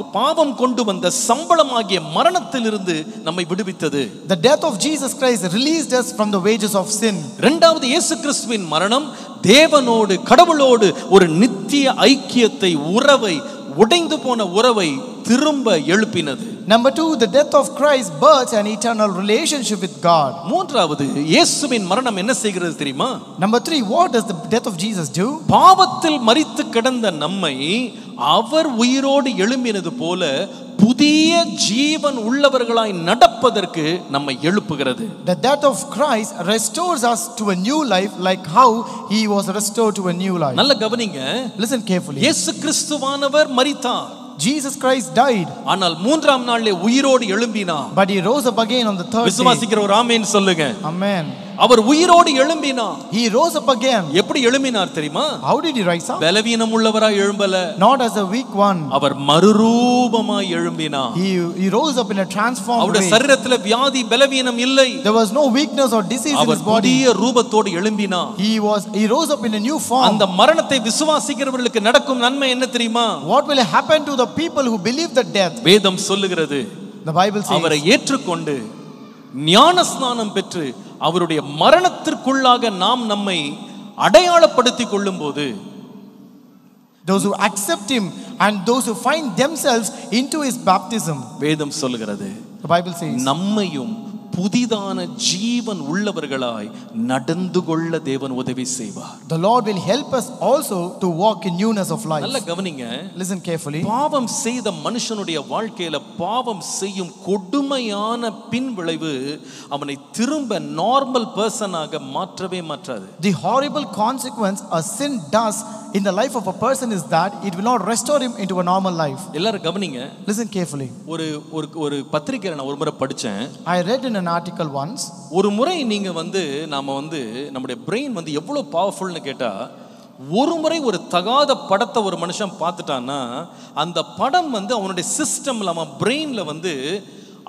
பாவம் கொண்டு வந்த சம்பளமாகிய மரணத்திலிருந்து நம்மை விடுவித்தது. The death of Jesus Christ released us from the wages of sin. இரண்டாவது இயேசு கிறிஸ்துவின் மரணம் தேவனோடு கடவுளோடு ஒரு நித்திய ஐக்கியத்தை உறவை உடைந்து போன உறவை திரும்ப எழுப்பினது. Number 2, the death of Christ births an eternal relationship with God. மூன்றாவது இயேசுவின் மரணம் என்ன செய்கிறது தெரியுமா? Number 3, what does the death of Jesus do? பாவத்தில் மரித்து கிடந்த நம்மை அவர் உயிரோடு எழும்பினது போல புதிய ஜீவன் உள்ளவர்களாய் நடப்பதற்கு நம்மை எழுப்புகிறது. The death of Christ restores us to a new life like how he was restored to a new life. நல்ல கவனிங்க. Listen carefully. இயேசு கிறிஸ்துவானவர் மரித்தார். Jesus Christ died. ஆனால் மூன்றாம் நாளிலே உயிரோடு எழும்பினார். But he rose up again on the third day. விசுவாசிக்கிற ஒரு ஆமென் சொல்லுங்க. Amen. அவர் உயிரோடு எழும்பினார். He rose up again. எப்படி எழும்பினார் தெரியுமா? How did he rise up? பலவீனம் உள்ளவராய் எழும்பல. Not as a weak one. Our மறுரூபமாய் எழும்பினார். He rose up in a transformed way. அவருடைய சரீரத்தில் வியாதி பலவீனம் இல்லை. There was no weakness or disease in his body. அவர் புதிய ரூபத்தோடு எழும்பினார். He rose up in a new form. அந்த மரணத்தை விசுவாசிக்கிறவர்களுக்கு நடக்கும் நன்மை என்ன தெரியுமா? What will happen to the people who believe the death? வேதம் சொல்லுகிறது. The Bible says. அவரை ஏற்றுக்கொண்டு ஞானஸ்நானம் பெற்று அவருடைய மரணத்திற்குள்ளாக நாம் நம்மை அடையாளப்படுத்திக் கொள்ளும்போது, those who accept him and those who find themselves into his baptism, வேதம் சொல்லுகிறது, the Bible says, நம்மையும் புதிதான ஜீவன் உள்ளவர்களாய் நடந்து கொள்ள தேவன் உதவி செய்வார். The Lord will help us also to walk in newness of life. நல்ல கவனிங்க. Listen carefully. பாவம் செய்த மனுஷனுடைய வாழ்க்கையில பாவம் செய்யும் கொடுமையான பின் விளைவு அவனை திரும்ப நார்மல் பர்சனாக மாற்றவே மாற்றாது. The horrible consequence a sin does in the life of a person is that it will not restore him into a normal life. எல்லாரும் கவனிங்க. Listen carefully. ஒரு பத்திரிக்கையை நான் ஒரு முறை படிச்சேன். I read in an article once. ஒரு முறை நீங்க நாம நம்முடைய பிரெயின் எவ்வளவு பவர்ஃபுல்னு கேட்டா, ஒரு முறை ஒரு தகாத படத்தை ஒரு மனுஷன் பார்த்துட்டான்னா அந்த படம் அவனுடைய சிஸ்டம்ல அவன் பிரெயின்ல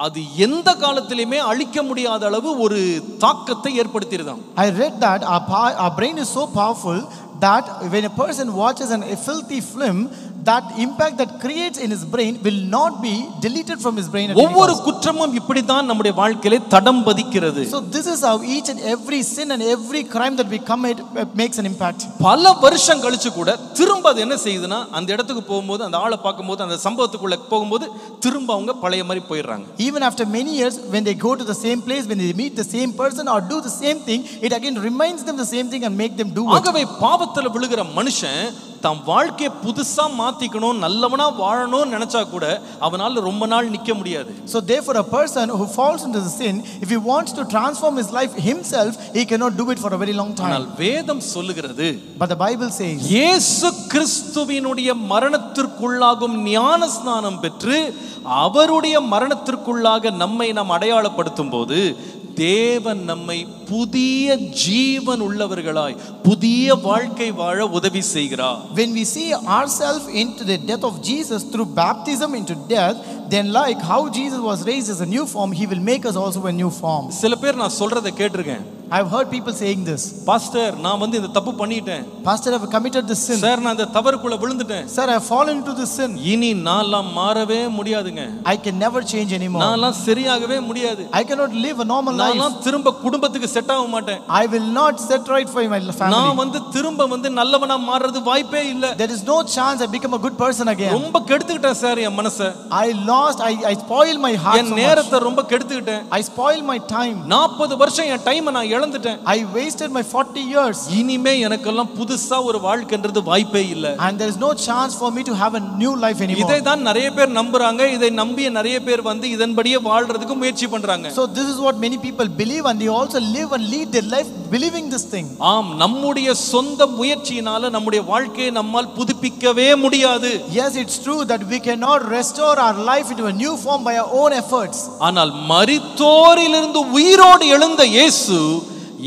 அது எந்த காலத்திலுமே அழிக்க முடியாத அளவு ஒரு தாக்கத்தை ஏற்படுத்திடுதான். I read that our brain is so powerful that when a person watches a filthy film, that impact that creates in his brain will not be deleted from his brain. ஒவ்வொரு குற்றமும் இப்படி தான் நம்முடைய வாழ்க்கையிலே தடம் பதிக்கிறது. So this is how each and every sin and every crime that we commit makes an impact. பல வருஷம் கழிச்சு கூட திரும்ப அது என்ன செய்யுதுன்னா, அந்த இடத்துக்கு போகும்போது, அந்த ஆளை பார்க்கும்போது, அந்த சம்பவத்துக்குள்ள போகும்போது திரும்ப அவங்க பழைய மாதிரி போயிடுறாங்க. Even after many years, when they go to the same place, when they meet the same person or do the same thing, it again reminds them the same thing and make them do it. ஆகவே பாவத்துல விழுகிற மனுஷன் தம் வாழ்க்கையை புதுசா மாத்திக்கணும், நல்லவனா வாழணும்னு நினைச்சா கூட அவனால ரொம்ப நாள் நிக்க முடியாது. So therefore a person who falls into the sin, if he wants to transform his life himself, he cannot do it for a very long time. ஆனால் வேதம் சொல்லுகிறது, but the Bible says, இயேசு கிறிஸ்துவினுடைய மரணத்திற்குள்ளாகும் ஞானஸ்நானம் பெற்று அவருடைய மரணத்திற்குள்ளாக நம்மை நாம் அடையாளப்படுத்தும் போது தேவன் நம்மை புதிய ஜீவன் உள்ளவர்களாய் புதிய வாழ்க்கை வாழ உதவி செய்கிறார். When we see ourselves into the death of Jesus through baptism into death, then like how Jesus was raised as a new form, he will make us also a new form. சில பேர் நான் சொல்றதை கேட்டிருக்கேன். I've heard people saying this. Pastor நான் வந்து இந்த தப்பு பண்ணிட்டேன். Pastor, I've committed this sin. Sir நான் இந்த தவறுக்குள்ள விழுந்துட்டேன். Sir, I've fallen into this sin. இனி நான்லாம் மாறவே முடியாதுங்க. I can never change anymore. நான்லாம் சரியாகவே முடியாது. I cannot live a normal life. நான்லாம் திரும்ப குடும்பத்துக்கு செட் ஆக மாட்டேன். I will not set right for my family. நான் வந்து திரும்ப வந்து நல்லவனா மாறுறது வாய்ப்பே இல்ல. There is no chance I become a good person again. ரொம்ப கெடுத்துக்கிட்டேன் சார் என் மனசை. I spoiled my heart. என் நேரத்தை ரொம்ப கெடுத்துக்கிட்டேன். I spoiled my time. 40 வருஷம் என் டைமை நான் இழந்துட்டேன். I wasted my 40 years. இனிமே எனக்கெல்லாம் புதுசா ஒரு வாழ்க்கைன்றது வாய்ப்பே இல்ல. And there is no chance for me to have a new life anymore. இதை தான் நிறைய பேர் நம்புறாங்க. இதை நம்பிய நிறைய பேர் வந்து இதன்படியே வாழ்றதுக்கு முயற்சி பண்றாங்க. So this is what many people believe, and they also live and lead their life believing this thing. ஆம், நம்முடைய சொந்த முயற்சியினால நம்முடைய வாழ்க்கையை நம்மால் புதுப்பிக்கவே முடியாது. Yes, it's true that we cannot restore our life into a new form by our own efforts. ஆனால் மரித்தோரிலிருந்து உயிரோடு எழுந்த இயேசு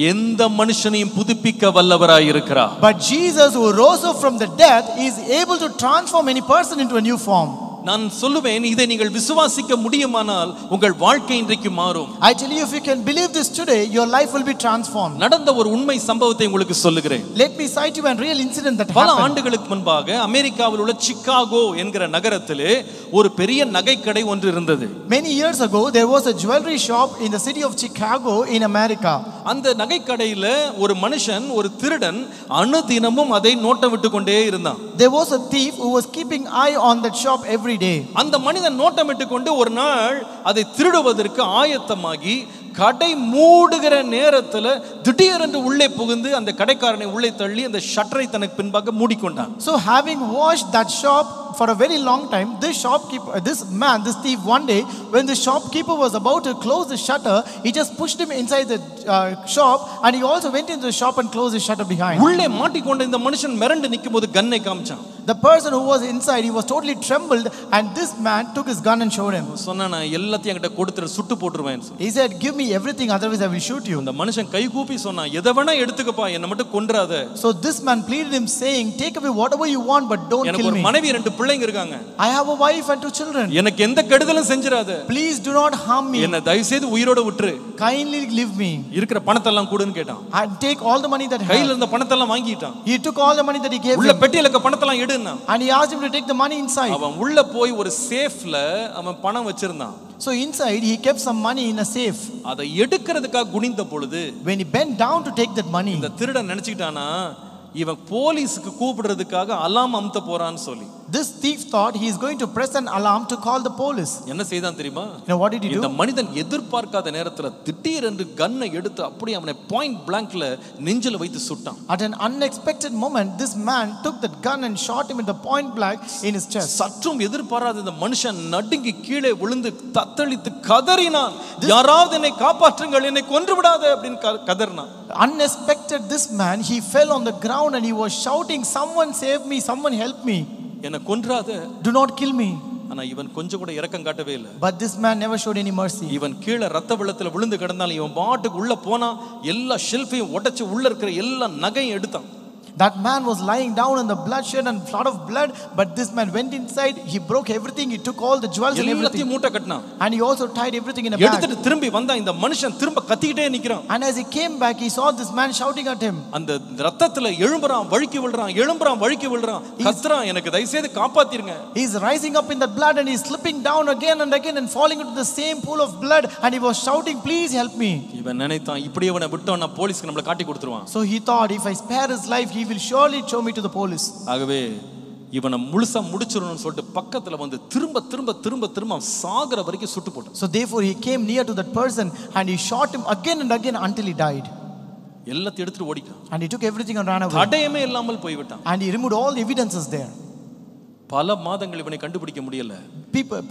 எந்த மனுஷனையும் புதுப்பிக்க வல்லவராய் இருக்கிறார். But Jesus, who rose up from the death, is able to transform any person into a new form. நான் சொல்லுவேன், இதை நீங்கள் விசுவாசிக்க முடியுமானால் உங்கள் வாழ்க்கை இன்றைக்கு மாறும். I tell you, if you can believe this today, your life will be transformed. நடந்த ஒரு உண்மை சம்பவத்தை உங்களுக்கு சொல்லுகிறேன். Let me cite you a real incident that பல happened. ஆண்டுகளுக்கு முன்பாக அமெரிக்காவில் உள்ள சிகாகோ என்கிற நகரத்திலே ஒரு பெரிய நகைக்கடை ஒன்று இருந்தது. Many years ago, there was a jewelry shop in the city of Chicago in America. அந்த நகைக்கடையில ஒரு மனுஷன், ஒரு திருடன் அனுதினமும் அதை நோட்டம் விட்டு கொண்டே இருந்தான். There was a thief who was keeping eye on that shop every day. அந்த மனிதன் நோட்டமிட்டு கொண்டு ஒரு நாள் அதை திருடுவதற்கு ஆயத்தமாகி கடை மூடுகிற நேரத்துல திடீரென்று உள்ளே புகுந்து அந்த கடைக்காரனை உள்ளே தள்ளி அந்த ஷட்டரை தனக்கு பின்பாக மூடிக்கொண்டான். So having watched that shop for a very long time, this thief, one day when the shopkeeper was about to close the shutter, he just pushed him inside the shop, and he also went into the shop and closed the shutter behind. உள்ளே மாட்டிக்கொண்ட இந்த மனுஷன் மிரண்டு நிக்கும்போது கன்னை காமிச்சான். The person who was inside, he was totally trembled, and this man took his gun and showed him. சொன்னானா எல்லாத்தையும் என்கிட்ட கொடுத்துற சுட்டு போட்டுருவேன். He said, give me everything, otherwise I will shoot you. அந்த மனுஷன் கை கூப்பி சொன்னான், எதை வேணா எடுத்துக்கப்பா, என்ன மட்டும் கொன்றாத. So this man pleaded him, saying, take away whatever you want, but don't kill me. எனக்கு ஒரு மனைவி, 2 பிள்ளைங்க இருக்காங்க. I have a wife and 2 children. எனக்கு எந்த கெடுதலும் செஞ்சிராத. Please do not harm me. என்ன தயவு செய்து உயிரோட விட்டுரு. Kindly leave me. இருக்கிற பணத்தை எல்லாம் கொடுன்னு கேட்டான். And take all the money that he கையில இருந்த பணத்தை எல்லாம் வாங்கிட்டான். He took all the money that he gave உள்ள him. பெட்டியில இருக்க பணத்தை எல்லாம் எடுன்னா. And he asked him to take the money inside. அவன் உள்ள போய் ஒரு சேஃப்ல அவன் பணம் வச்சிருந்தான். So inside he kept some money in a safe. அதை எடுக்கிறதுக்காக குனிந்த பொழுது when he bent down to take that money, இந்த திருடன் நினைச்சிட்டானா இவன் போலீஸ்க்கு கூப்பிடுறதுக்காக அலார்ம் அமுத்த போறான்னு சொல்லி. This thief thought he is going to press an alarm to call the police. என்ன செய்தான் தெரியுமா? You know what did he do? இந்த மனிதன் எதிர்பார்க்காத நேரத்துல திடீரென்று கன்னை எடுத்து அப்படியே அவனை பாயிண்ட் பிளாங்க்ல நெஞ்சில வைத்து சுட்டான். At an unexpected moment, this man took that gun and shot him in the point blank in his chest. சற்றும் எதிர்பாராத இந்த மனுஷன் நடுங்கி கீழே விழுந்து தத்தளித்து கதறினான். யாராவது என்னை காப்பாற்றுங்கள், என்னை கொன்று விடாத அப்படின்னு கதறினான். Unexpected, this man, he fell on the ground and he was shouting, someone save me, someone help me, என்னை கொன்றாத, do not kill me. ஆனா இவன் கொஞ்சம் கூட இரக்கம் காட்டவே இல்லை. But this man never showed any mercy. இவன் கீழே ரத்த வெள்ளத்துல விழுந்து கிடந்தாலும் இவன் பாட்டுக்கு உள்ள போனா எல்லா ஷெல்ஃபையும் உடைச்சு உள்ள இருக்கிற எல்லா நகையும் எடுத்தான். That man was lying down in the bloodshed and flood of blood, but this man went inside, he broke everything, he took all the jewels and everything, மூட்டை கட்டினான். and he also tied everything in a bag. எடுத்துட்டு திரும்பி வந்தா இந்த மனுஷன் திரும்ப கத்திக்கிட்டே நிக்கிறான். And as he came back, he saw this man shouting at him. அந்த ரத்தத்துல எழும்பறான், வழுக்கி விழுறான், கத்துறான், எனக்கு தயவு செய்து காப்பாத்திருங்க. He is rising up in the blood and he is slipping down again and again and falling into the same pool of blood, and he was shouting, please help me. இவன் நினைத்தான், இப்படியே அவனை விட்டோம்னா போலீஸ்க்கு நம்மள காட்டி கொடுத்துருவான். So he thought, if I spare his life, he will surely show me to the police. ஆகவே இவனை முழுசா முடிச்சிரணும்னு சொல்லிட்டு பக்கத்துல வந்து திரும்ப சாகற வரைக்கும் சுட்டு போட்டான். So therefore he came near to that person and he shot him again and again until he died. எல்லாத்தையும் எடுத்துட்டு ஓடிட்டான். And he took everything and ran away. தடயமே இல்லாமல் போய் விட்டான். And he removed all the evidences there. பல மாதங்கள் இவனை கண்டுபிடிக்க முடியல.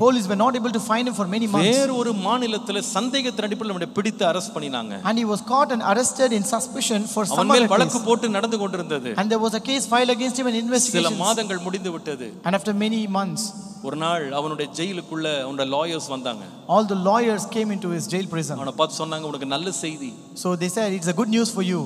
Police were not able to find him for many months. வேற ஒரு மாநிலத்திலே சந்தேகத்தின் அடிப்படையில் அவனை பிடித்து அரெஸ்ட் பண்ணினாங்க. And he was caught and arrested in suspicion for some அவன் மேல் வழக்கு போட்டு நடந்து கொண்டிருந்தது. And there was a case filed against him and investigation. சில மாதங்கள் முடிந்து விட்டது. And after many months, ஒரு நாள் அவனுடைய ஜெயிலுக்குள்ள அவனோட லாயர்ஸ் வந்தாங்க. all the lawyers came into his jail prison. அவனை பார்த்து சொன்னாங்க, உனக்கு நல்ல செய்தி. So they said, it's a good news for you.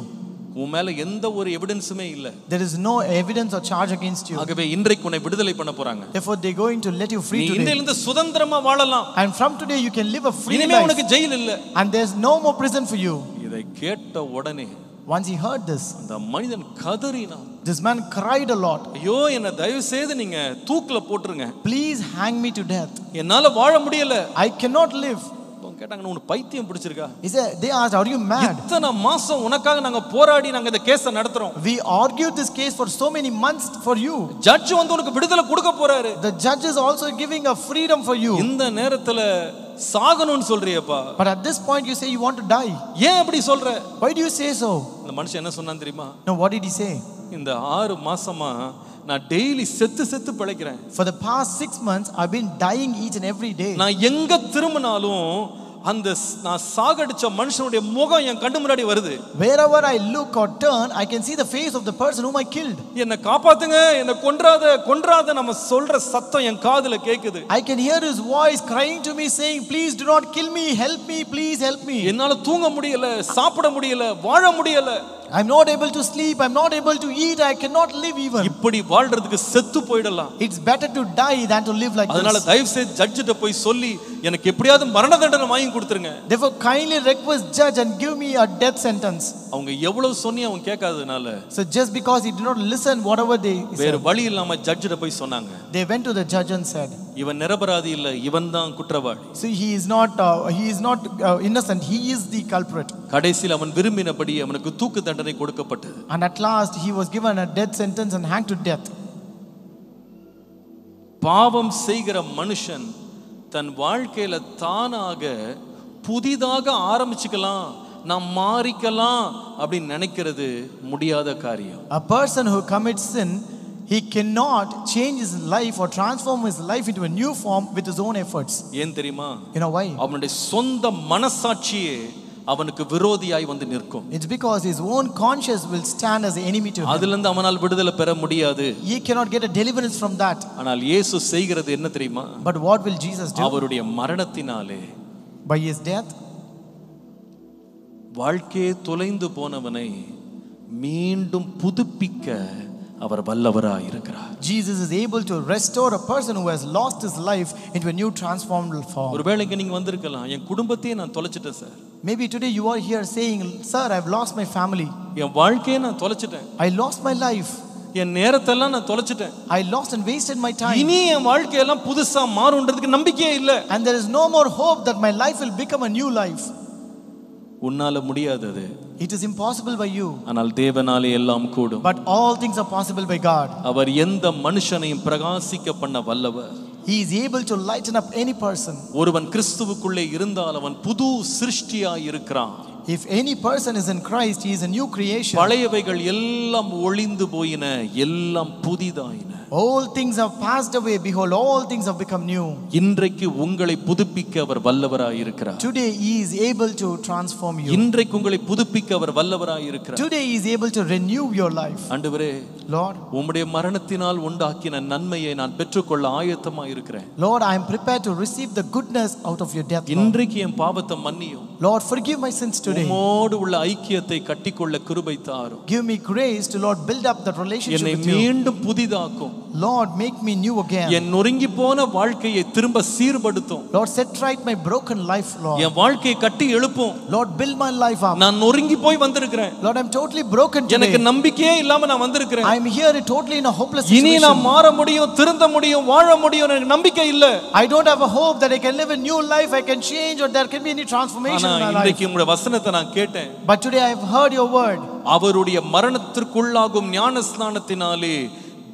உன் மேல எந்த ஒரு எவிடன்ஸுமே இல்ல. There is no evidence or charge against you. ஆகவே இன்றைக்கு உன்னை விடுதலை பண்ண போறாங்க. Therefore they are going to let you free today. நீ இன்றையிலிருந்து சுதந்திரமா வாழலாம். And from today you can live a free life. இனிமே உனக்கு ஜெயில் இல்ல. And there is no more prison for you. இதை கேட்ட உடனே once he heard this, அந்த மனிதன் கதறினான். this man cried a lot. ஐயோ என்ன தயவு செய்து நீங்க தூக்குல போட்டுருங்க. Please hang me to death. என்னால வாழ முடியல. I cannot live. கேட்டாங்க உனக்கு பைத்தியம் பிடிச்சிருக்கா? They asked, are you mad? இத்தனை மாசம் உனக்காக நாங்க போராடி நாங்க இந்த கேஸை நடத்துறோம். We argued this case for so many months for you. Judge வந்து உனக்கு விடுதலை கொடுக்க போறாரு. The judge is also giving a freedom for you. இந்த நேரத்துல சாகணும்னு சொல்றியேப்பா. But at this point you say you want to die. ஏன் அப்படி சொல்ற? Why do you say so? இந்த மனுஷன் என்ன சொன்னான் தெரியுமா? No, what did he say? இந்த 6 மாசமா நான் டெய்லி செத்து பிழைக்கிறேன். For the past 6 months I've been dying each and every day. நான் எங்க திரும்பினாலும் அந்த நான் சாகடிச்ச மனுஷனுடைய முகம் என் கண்ணு முன்னாடி வருது. Wherever I look or turn, I can see the face of the person whom I killed. என்ன காப்பாத்துங்க, என்ன கொன்றாத நம்ம சொல்ற சத்தம் என் காதுல கேக்குது. I can hear his voice crying to me saying, please do not kill me, help me, please help me. என்னால தூங்க முடியல, சாப்பிட முடியல, வாழ முடியல. I'm not able to sleep, I'm not able to eat, I cannot live even. இப்படி வாழ்றதுக்கு செத்து போய்டலாம். It's better to die than to live like this. அதனால தயவு செய்து ஜட்ஜிட்ட போய் சொல்லி எனக்கு எப்படியாவது மரண தண்டனை வாங்கி கொடுத்துருங்க. Therefore kindly request judge and give me a death sentence. அவங்க எவ்வளவு சொன்னி அவங்க கேட்காதனால, so just because he did not listen whatever they said, வேற வழி இல்லாம ஜட்ஜிட்ட போய் சொன்னாங்க. They went to the judge and said, இவன் நிரபராதி இல்ல, இவன் தான் குற்றவாளி. so he is not innocent, he is the culprit. கடைசியில் அவன் விரும்பினபடி அவனுக்கு தூக்கு தண்டனை கொடுக்கப்பட்டது. And at last he was given a death sentence and hanged to death. பாவம் செய்கிற மனுஷன் தன் வாழ்க்கையில தானாக புதிதாக ஆரம்பிச்சுக்கலாம், நாம் மாறிக்கலாம் அப்படின்னு நினைக்கிறது முடியாத காரியம். A person who commits sin, he cannot change his life or transform his life into a new form with his own efforts. ஏன் தெரியுமா? You know why? அவனுடைய சொந்த மனசாட்சியே அவனுக்கு விரோதியாய் வந்து நிற்கும். It's because his own conscience will stand as an enemy to him. அதிலிருந்து அவனால் விடுதலை பெற முடியாது. He cannot get a deliverance from that. ஆனால் இயேசு செய்கிறது என்ன தெரியுமா? But what will Jesus do? அவருடைய மரணத்தினாலே, by his death, வாழ்க்கையே தொலைந்து போனவனை மீண்டும் புதுப்பிக்க அவர் வல்லவராய் இருக்கிறார். Jesus is able to restore a person who has lost his life into a new transformed form. ஒருவேளை இங்க நீங்க வந்திருக்கலாம், என் குடும்பத்தையே நான் தொலைச்சிட்டேன் sir. Maybe today you are here saying, sir, I've lost my family. என் வாழ்க்கையை நான் தொலைச்சிட்டேன். I lost my life. என் நேரத்தெல்லாம் நான் தொலைச்சிட்டேன். I lost and wasted my time. இனி என் வாழ்க்கையெல்லாம் புதுசா மாறும்ன்றதுக்கு நம்பிக்கையே இல்ல. And there is no more hope that my life will become a new life. உன்னால முடியாதது. It is impossible by you. ஆனால் தேவனாலே எல்லாம் கூடும். But all things are possible by God. அவர் எந்த மனுஷனையும் பிரகாசிக்க பண்ண வல்லவர். He is able to lighten up any person. ஒருவன் கிறிஸ்துவுக்குள்ளே இருந்தால் அவன் புது சிருஷ்டியாய் இருக்கிறான். If any person is in Christ, he is a new creation. பழையவைகள் எல்லாம் ஒளிந்து போயின, எல்லாம் புதிதாயின. All things have passed away, behold, all things have become new. இன்றைக்கு உங்களை புதுப்பிக்க அவர் வல்லவராய் இருக்கிறார். Today he is able to transform you. இன்றைக்கு உங்களை புதுப்பிக்க அவர் வல்லவராய் இருக்கிறார். Today he is able to renew your life. ஆண்டவரே, Lord, உம்முடைய மரணத்தினால் உண்டாக்கின நன்மையை நான் பெற்றுக்கொள்ள ஆயத்தமாய் இருக்கிறேன். Lord, I am prepared to receive the goodness out of your death. இன்றைக்கு என் பாவத்தை மன்னியும். Lord, forgive my sins today. உம்மோடு உள்ள ஐக்கியத்தை கட்டிக்கொள்ள கிருபை தாரும். Give me grace to, Lord, build up that relationship என்னை with you. மீண்டும் புதிதாக்கும். Lord, make me new again. என் நொறுங்கி போன வாழ்க்கையை திரும்ப சீர்படுத்தும். Lord, set right my broken life, Lord. என் வாழ்க்கையை கட்டி எழுப்பும். Lord, build my life up. நான் நொறுங்கி போய் வந்திருக்கிறேன். Lord, I'm totally broken today. எனக்கு நம்பிக்கையே இல்லாம நான் வந்திருக்கிறேன். I'm here totally in a hopeless இனி situation. நான் மாற முடியும், திருந்த முடியும், வாழ முடியும், எனக்கு நம்பிக்கை இல்ல. I don't have a hope that I can live a new life, I can change, or there can be any transformation in my life. இன்றைக்கு உங்களுடைய வசனத்தை நான் கேட்டேன். But today I have heard your word. அவருடைய மரணத்திற்குள்ளாகும் ஞானஸ்நானத்தினாலே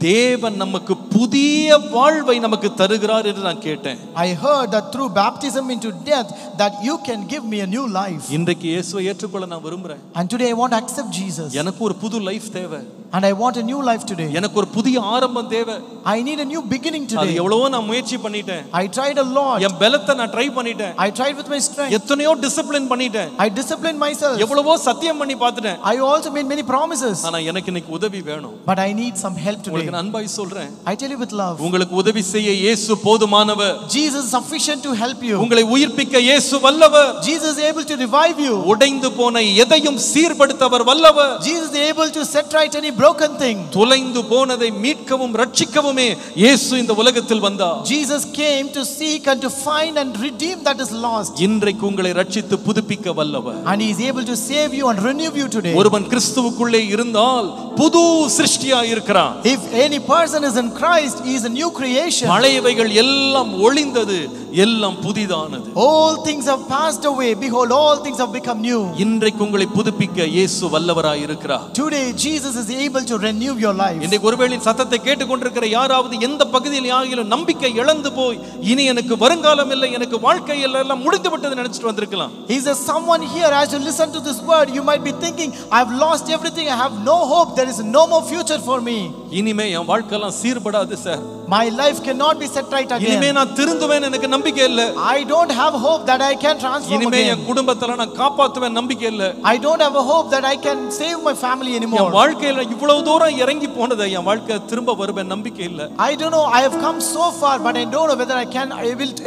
தேவன் நமக்கு புதிய வாழ்வை நமக்கு தருகிறார் என்று நான் கேட்டேன். I heard that through baptism into death that you can give me a new life. இன்றைக்கு இயேசுவை ஏற்றுக்கொள்ள நான் விரும்புறேன். And today I want to accept Jesus. எனக்கு ஒரு புது லைஃப் தேவை. And I want a new life today. எனக்கு ஒரு புதிய ஆரம்பம் தேவை. I need a new beginning அது today. எவ்வளவோ நான் முயற்சி பண்ணிட்டேன். I tried a lot. என் பலத்தை நான் ட்ரை பண்ணிட்டேன். I tried with my strength. எத்தனையோ டிசிப்ளின் பண்ணிட்டேன். I disciplined myself. எவ்வளவோ சத்தியம் பண்ணி பார்த்துட்டேன். I also made many promises. ஆனா எனக்கு இன்னைக்கு உதவி வேணும். But I need some help today. உங்களுக்கு அன்பாய் சொல்றேன். I tell you with love. உங்களுக்கு உதவி செய்ய இயேசு போதுமானவர். Jesus is sufficient to help you. உங்களை உயிர்ப்பிக்க இயேசு வல்லவர். Jesus is able to revive you. உடைந்து போன எதையும் சீர்படுத்தவர் வல்லவர். Jesus is able to set right any broken thing. தொலைந்து போனதை மீட்கவும் ரட்சிக்கவுமே இயேசு இந்த உலகத்தில் வந்தார். Jesus came to seek and to find and redeem that is lost. இன்றைக்கு உங்களை ரட்சித்து புதுப்பிக்க வல்லவர். And he is able to save you and renew you today. ஒருவன் கிறிஸ்துவுக்குள்ளே இருந்தால் புது சிருஷ்டியாய் இருக்கிறான். If any person is in Christ, he is a new creation. பழையவைகள் எல்லாம் ஒளிந்தது, எல்லாம் புதிதானது. All things have passed away, behold all things have become new. இன்றைக்கு உங்களை புதுப்பிக்க இயேசு வல்லவராய் இருக்கிறார். Today Jesus is able to renew your life. இன்றைக்கு ஒருவேளை சத்தத்தை கேட்டுக்கொண்டிருக்கிற யாராவது எந்த பகுதியில் ஆகிலும் நம்பிக்கை இழந்து போய் இனி எனக்கு வருங்காலம் இல்லை, எனக்கு வாழ்க்கை எல்லாம் முடிந்து விட்டது நினைச்சிட்டு வந்திருக்கலாம். Is there someone here, as you listen to this word, you might be thinking, I've lost everything, I have no hope, there is no more future for me. இனிமே என் வாழ்க்கை எல்லாம் சீர்படாது sir. My life cannot be set right again. இனிமே நான் திருந்துவேன் எனக்கு நம்பிக்கை இல்ல. I don't have hope that I can transform இனிமே again. என் குடும்பத்தை நான் காப்பாத்துவேன் நம்பிக்கை இல்ல. I don't have a hope that I can save my family anymore. என் வாழ்க்கையில இவ்வளவு தூரம் இறங்கி போனது, என் வாழ்க்கை திரும்ப வருவேன் நம்பிக்கை இல்ல. I don't know, I have come so far but I don't know whether I can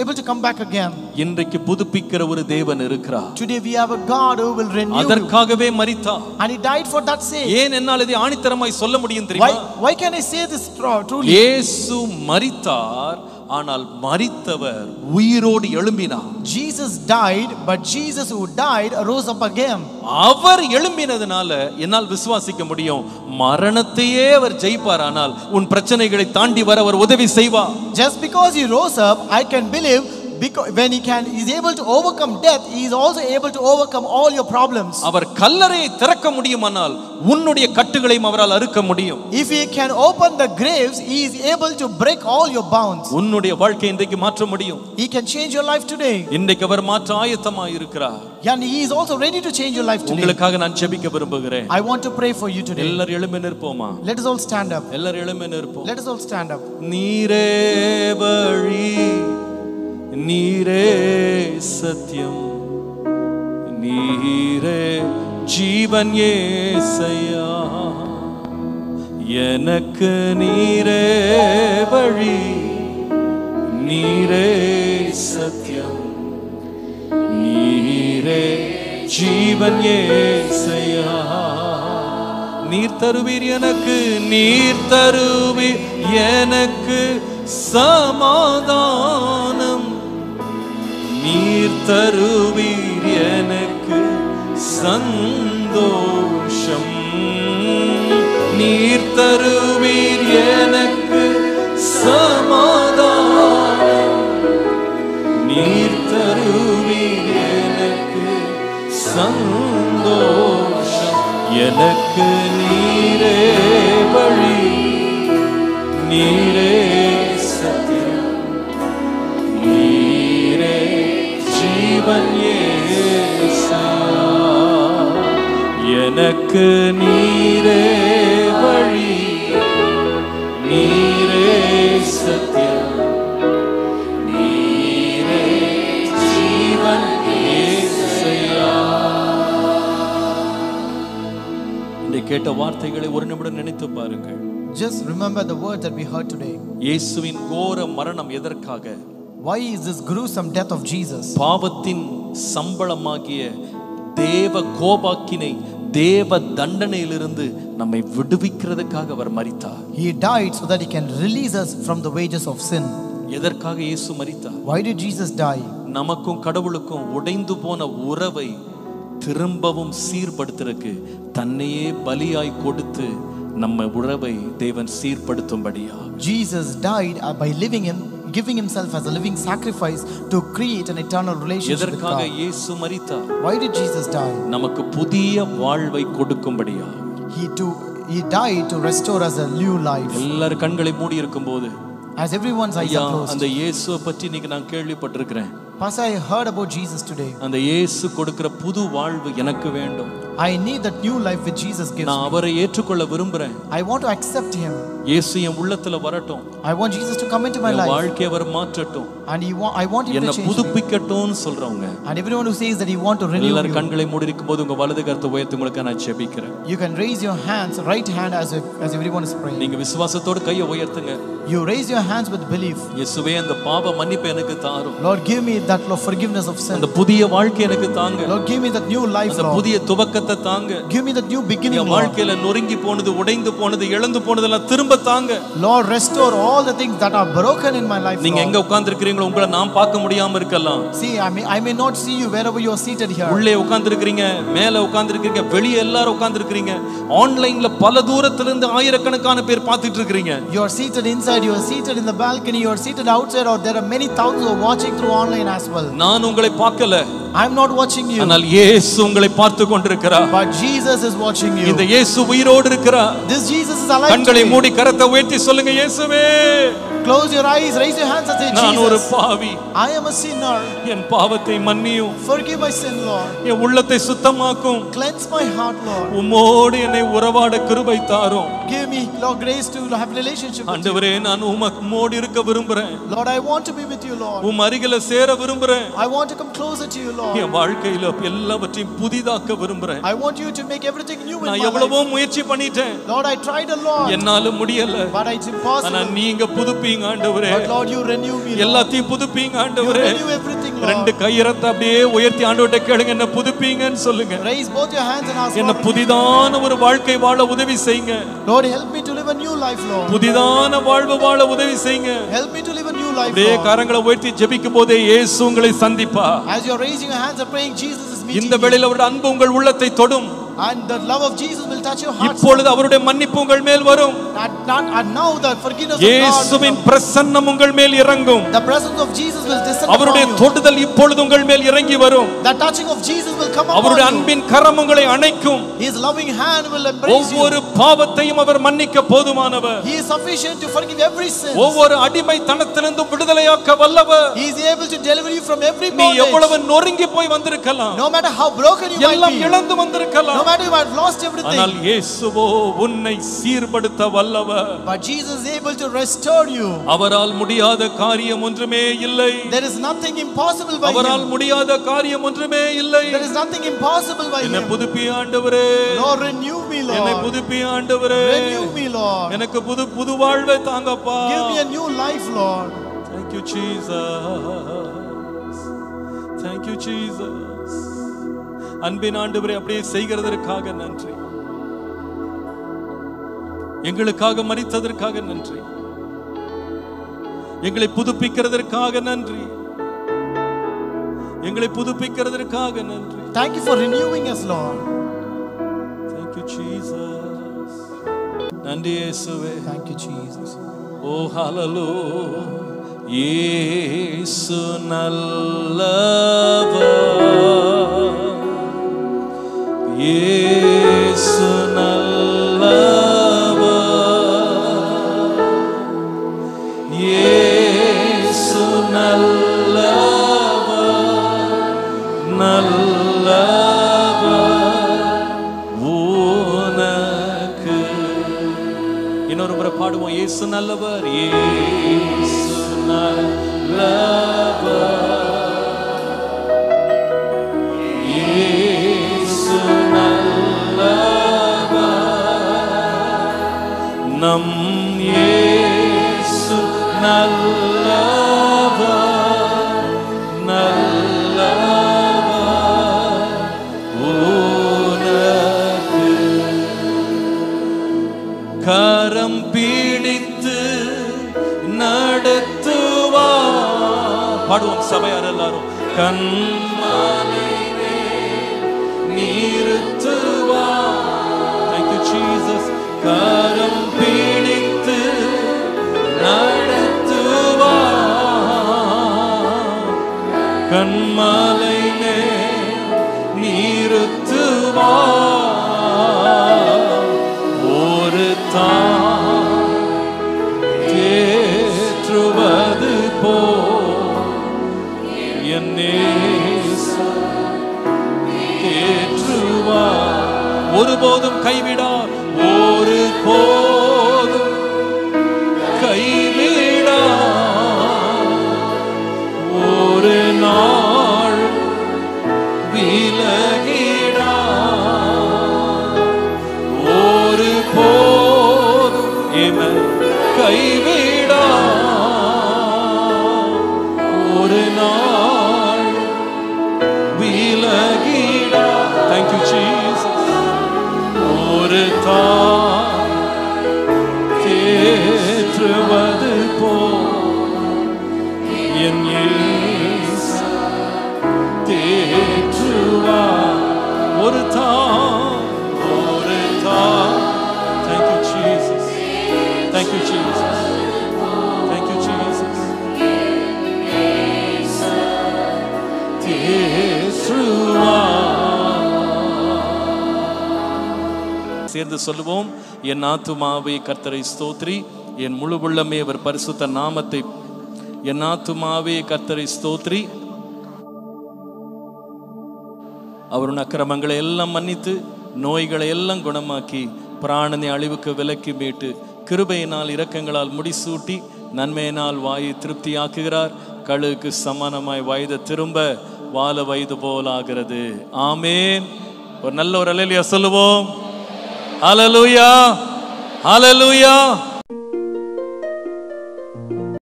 able to come back again. இன்றைக்கு புதுப்பிக்கிற ஒரு தேவன் இருக்கிறார். Today we have a God who will renew. அதற்காகவே மரித்தார். And he died for that sake. ஏன் என்னால் இதை ஆணித்தரமாய் சொல்ல முடியும் தெரியுமா? Why can I say this truly? இயேசு மரித்தார், ஆனால் மரித்தவர் உயிரோடு எழும்பினார். Jesus died, but Jesus who died rose up again. அவர் எழும்பினதுனால என்னால் விசுவாசிக்க முடியும், மரணத்தையே அவர் ஜெயிப்பார். ஆனால் உன் பிரச்சனைகளை தாண்டி வர அவர் உதவி செய்வார். Just because he rose up, I can believe, because when he is able to overcome death, he is also able to overcome all your problems. அவர் கல்லறையை திறக்க முடியுமானால் உன்னுடைய கட்டுகளையும் அவரால் அறுக்க முடியும். If he can open the graves, he is able to break all your bounds. உன்னுடைய வாழ்க்கையை இன்றைக்கு மாற்ற முடியும். He can change your life today. இன்றைக்கு அவர் மாற்ற ஆயத்தமாய் இருக்கிறார். And he is also ready to change your life today. உங்களுக்காக நான் ஜெபிக்க விரும்புகிறேன். I want to pray for you today. எல்லாரும் எழும்பி நிற்போமா? Let us all stand up. எல்லாரும் எழும்பி நிற்போம். Let us all stand up. நீரே வழி, நீரே சத்தியம், நீரே ஜீவன் இயேசையா. எனக்கு நீரே வழி, நீரே சத்தியம், நீரே ஜீவன் இயேசையா. நீர் தருவீர் எனக்கு, நீர் தருவீர் எனக்கு சமாதானம், நீர் தருவீர் எனக்கு சந்தோஷம், நீர் தருவீர் எனக்கு சமாதானம், நீர் தருவீர் எனக்கு சந்தோஷம். எனக்கு நீரே வழி, நீரே சத்தியம், நீரே ஜீவன் இயேசு. எனக்கு நீரே வழி, நீரே சத்தியம், நீரே ஜீவன் இயேசையா. இன்றைக்கு கேட்ட வார்த்தைகளை ஒரு நிமிடம் நினைத்து பாருங்கள். Just remember the word that we heard today. இயேசுவின் கோர மரணம் எதற்காக? Why is this gruesome death of Jesus? பாவத்தின் சம்பளமாகிய தேவ கோபாக்கினை, தேவ தண்டனையிலிருந்து நம்மை விடுவிக்கிறதுக்காக அவர் மரித்தார். He died so that he can release us from the wages of sin. எதற்காக இயேசு மரித்தார்? Why did Jesus die? நமக்கும் கடவுளுக்கும் உடைந்து போன உறவை திரும்பவும் சீர்படுத்துறதுக்கு தன்னையே பலியாய் கொடுத்து நம்ம உறவை தேவன் சீர்படுத்தும்படியா. Jesus died by giving himself as a living sacrifice to create an eternal relationship with எதற்காக God. இயேசு மரித்தார்? Why did Jesus die? நமக்கு புதிய வாழ்வை கொடுக்கும்படியா. He died to restore us a new life. எல்லாரும் கண்களை மூடி இருக்கும்போது, As everyone's eyes are closed. அந்த இயேசுவை பற்றி இன்னைக்கு நான் கேள்விப்பட்டிருக்கிறேன். Pastor, I heard about Jesus today. அந்த இயேசு கொடுக்கிற புது வாழ்வு எனக்கு வேண்டும். I need that new life which Jesus gives நான் me. அவரை ஏற்றுக்கொள்ள விரும்புறேன். I want to accept him. இயேசு என் உள்ளத்துல வரட்டும். I want Jesus to come into my life. வாழ்க்கையை அவர் மாற்றட்டும். And I want him to என்ன change me. புதுப்பிக்கட்டும்னு சொல்றவங்க. And everyone who says that he want to renew you. எல்லாரும் கண்களை மூடி இருக்கும்போது உங்க வலது கரத்தை உயர்த்தி உங்களுக்கு நான் ஜெபிக்கிறேன். You can raise your hands, right hand as everyone is praying. நீங்க விசுவாசத்தோட கையை உயர்த்துங்க. you raise your hands with belief. இயேசுவே அந்த பாவ மன்னிப்பு எனக்கு தாரும். Lord, give me that forgiveness of sin. அந்த புதிய வாழ்க்கை எனக்கு தாங்க. Lord, give me that new life, அந்த Lord. புதிய துவக்கத்தை தாங்க. Give me that new beginning, N Lord. வாழ்க்கையில நொறுங்கி போனது, உடைந்து போனது, இழந்து போனதெல்லாம் திரும்ப தாங்க. Lord, restore all the things that are broken in my life, நீங்க Lord. எங்க உட்கார்ந்திருக்கீங்களோ உங்களை நான் பார்க்க முடியாம இருக்கலாம். See, I may not see you wherever you are seated here. உள்ளே உட்கார்ந்திருக்கீங்க, மேலே உட்கார்ந்திருக்கீங்க, வெளியே எல்லாரும் உட்கார்ந்திருக்கீங்க. ஆன்லைன்ல பல தூரத்துல இருந்து ஆயிரக்கணக்கான பேர் பார்த்துட்டு இருக்கீங்க. You are seated inside, you are seated in the balcony, you are seated outside, or there are many thousands who are watching through online as well. நான் உங்களை பார்க்கல. I am not watching you. ஆனால் இயேசு உங்களை பார்த்து கொண்டிருக்கிறார். But Jesus is watching you. இந்த இயேசு உயிரோடு இருக்கிறார். This Jesus is alive. கண்களை மூடி கரத்தை உயர்த்தி சொல்லுங்க, இயேசுவே. Close your eyes, raise your hands and say, Jesus, நான் ஒரு பாவி. I am a sinner. என் பாவத்தை மன்னியும். Forgive my sin, Lord. என் உள்ளத்தை சுத்தமாக்கும். Cleanse my heart, Lord. உம்மோடு என்னை உறவாட கிருபை தாரும். Give me, Lord, grace to have relationship with you. ஆண்டவரே, நான் உம்மோடு இருக்க விரும்புறேன். Lord, I want to be with you, Lord. உம் அருகில சேர விரும்புறேன். I want to come closer to you, Lord. என் வாழ்க்கையில எல்லாவற்றையும் புதிதாக்க விரும்புறேன். I want you to make everything new in my நான் life. எவ்வளவோ முயற்சி பண்ணிட்டேன். Lord, I tried a lot. என்னால முடியல. But it's impossible. ஆனா நீங்க புதுப்பீங்க ஆண்டவரே. But Lord, you renew me, Lord. எல்லாத்தையும் புதுப்பீங்க You ஆண்டவரே. renew everything, Lord. ரெண்டு கையறத்தை அப்படியே உயர்த்தி ஆண்டவர்ட்ட கேளுங்க, என்ன புதுப்பீங்கன்னு சொல்லுங்க. Raise both your hands and ask, என்ன Lord, புதிதான ஒரு வாழ்க்கை வாழ உதவி செய்யுங்க. Lord, help me to live a new life, Lord. புதிதான வாழ்வு வாழ உதவி செய்யுங்க. Help me to live a new life, அப்படியே Lord. கரங்களை உயர்த்தி ஜெபிக்கும் போதே இயேசு உங்களை சந்திப்பா. As you are raising your hands and praying, Jesus is meeting இந்த you. வேளையில அவருடைய அன்பு உங்கள் உள்ளத்தை தொடும். And the love of Jesus will touch your heart. இப்பொழுது அவருடைய மன்னிப்பு உங்கள் மேல் வரும். And now the forgiveness of God. இயேசுவின் பிரசன்னம் உங்கள் மேல் இறங்கும். The presence of Jesus will descend upon அவருடைய you. தொடுதல் இப்பொழுது உங்கள் மேல் இறங்கி வரும். The touching of Jesus will come upon அவருடைய you. அன்பின் கரம் உங்களை அணைக்கும். His loving hand will embrace you. ஒவ்வொரு பாவத்தையும் அவர் மன்னிக்க போதுமானவர். He is sufficient to forgive every sin. ஒவ்வொரு அடிமைத்தனத்திலிருந்து விடுதலையாக்க வல்லவர். He is able to deliver you from every நீ bondage. எவ்வளவு நொறுங்கி போய் வந்திருக்கலாம். No matter how broken you might எல்லாம் be. இழந்து வந்திருக்கலாம். No matter you might have lost everything. ஆனால் இயேசுவோ உன்னை சீர்படுத்த வல்லவர். But Jesus is able to restore you. அவரால் முடியாத காரியம் ஒன்றுமே இல்லை. There is nothing impossible by அவரால் him. முடியாத காரியம் ஒன்றுமே இல்லை. There is nothing impossible by என்னை him. புதுப்பி ஆண்டவரே. Lord, renew me, என்னை Lord. புதுப்பி ஆண்டவரே. Renew me, Lord. எனக்கு புது வாழ்வை தாங்கப்பா. Give me a new life, Lord. Thank you Jesus. Thank you Jesus. அன்பின் ஆண்டவரே, அப்படியே செய்கிறதற்காக நன்றி. எங்களுக்காக மரித்ததற்காக நன்றி. எங்களை புதுப்பிக்கிறதற்காக நன்றி. எங்களை புதுப்பிக்கிறதற்காக நன்றி. Thank you for renewing us, Lord. Thank you Jesus. நன்றி இயேசுவே. Thank you, Jesus. Oh hallelujah. இயேசு நல்லவர். இயேசு நல்லவர். இயேசு நல்லவர். நல்லவர் உனக்கு. இன்னொரு முறை பாடுவோம். இயேசு நல்லவர். இயேசு நல்லவர். இயேசு நல்லவர். நம் இயேசு நல்லவர். நல்லவர் உனக்கு. கரம் பிடித்து நடத்துவார். பாடுவோம் சபையார் எல்லாரும். கண்மலைவே நிறுத்துவார். Thank you Jesus. கரம் பிடித்து நடத்துவார். கண்மலைவே நிறுத்துவார். ஒரு தேற்றுவது போ என் நேசர் தேற்றுவார். ஒருபோதும் கைவிடார். ஒருபோதும் கைவிடார். ஒரு நாள் விலகிடார். ஒரு போதும் கைவிடார். Thank you, Jesus. ஒரு தாய் தேற்றுவது போல் என் இயேசு தேற்றுவார். ஒரு தாய், ஒரு தாய். Thank you, Jesus. Thank you, Jesus. Thank you, Jesus. சேர்ந்து சொல்லுவோம். என் ஆத்துமாவே கர்த்தரை ஸ்தோத்ரி, என் முழு உள்ளமே அவர் பரிசுத்த நாமத்தை. என் ஆத்துமாவே கர்த்தரை ஸ்தோத்ரி, அவருடைய அக்கிரமங்களை எல்லாம் மன்னித்து நோய்களை எல்லாம் குணமாக்கி பிராணனை அழிவுக்கு விலக்கி மீட்டு கிருபையினால் இரக்கங்களால் முடிசூட்டி நன்மையினால் வாயை திருப்தியாக்குகிறார். கழுகுக்கு சமானமாய் வயது திரும்ப வால வயது போல் ஆகிறது. ஆமேன். ஒரு நல்ல ஒரு அல்லேலூயா சொல்லுவோம். ஹல்லேலூயா, ஹல்லேலூயா.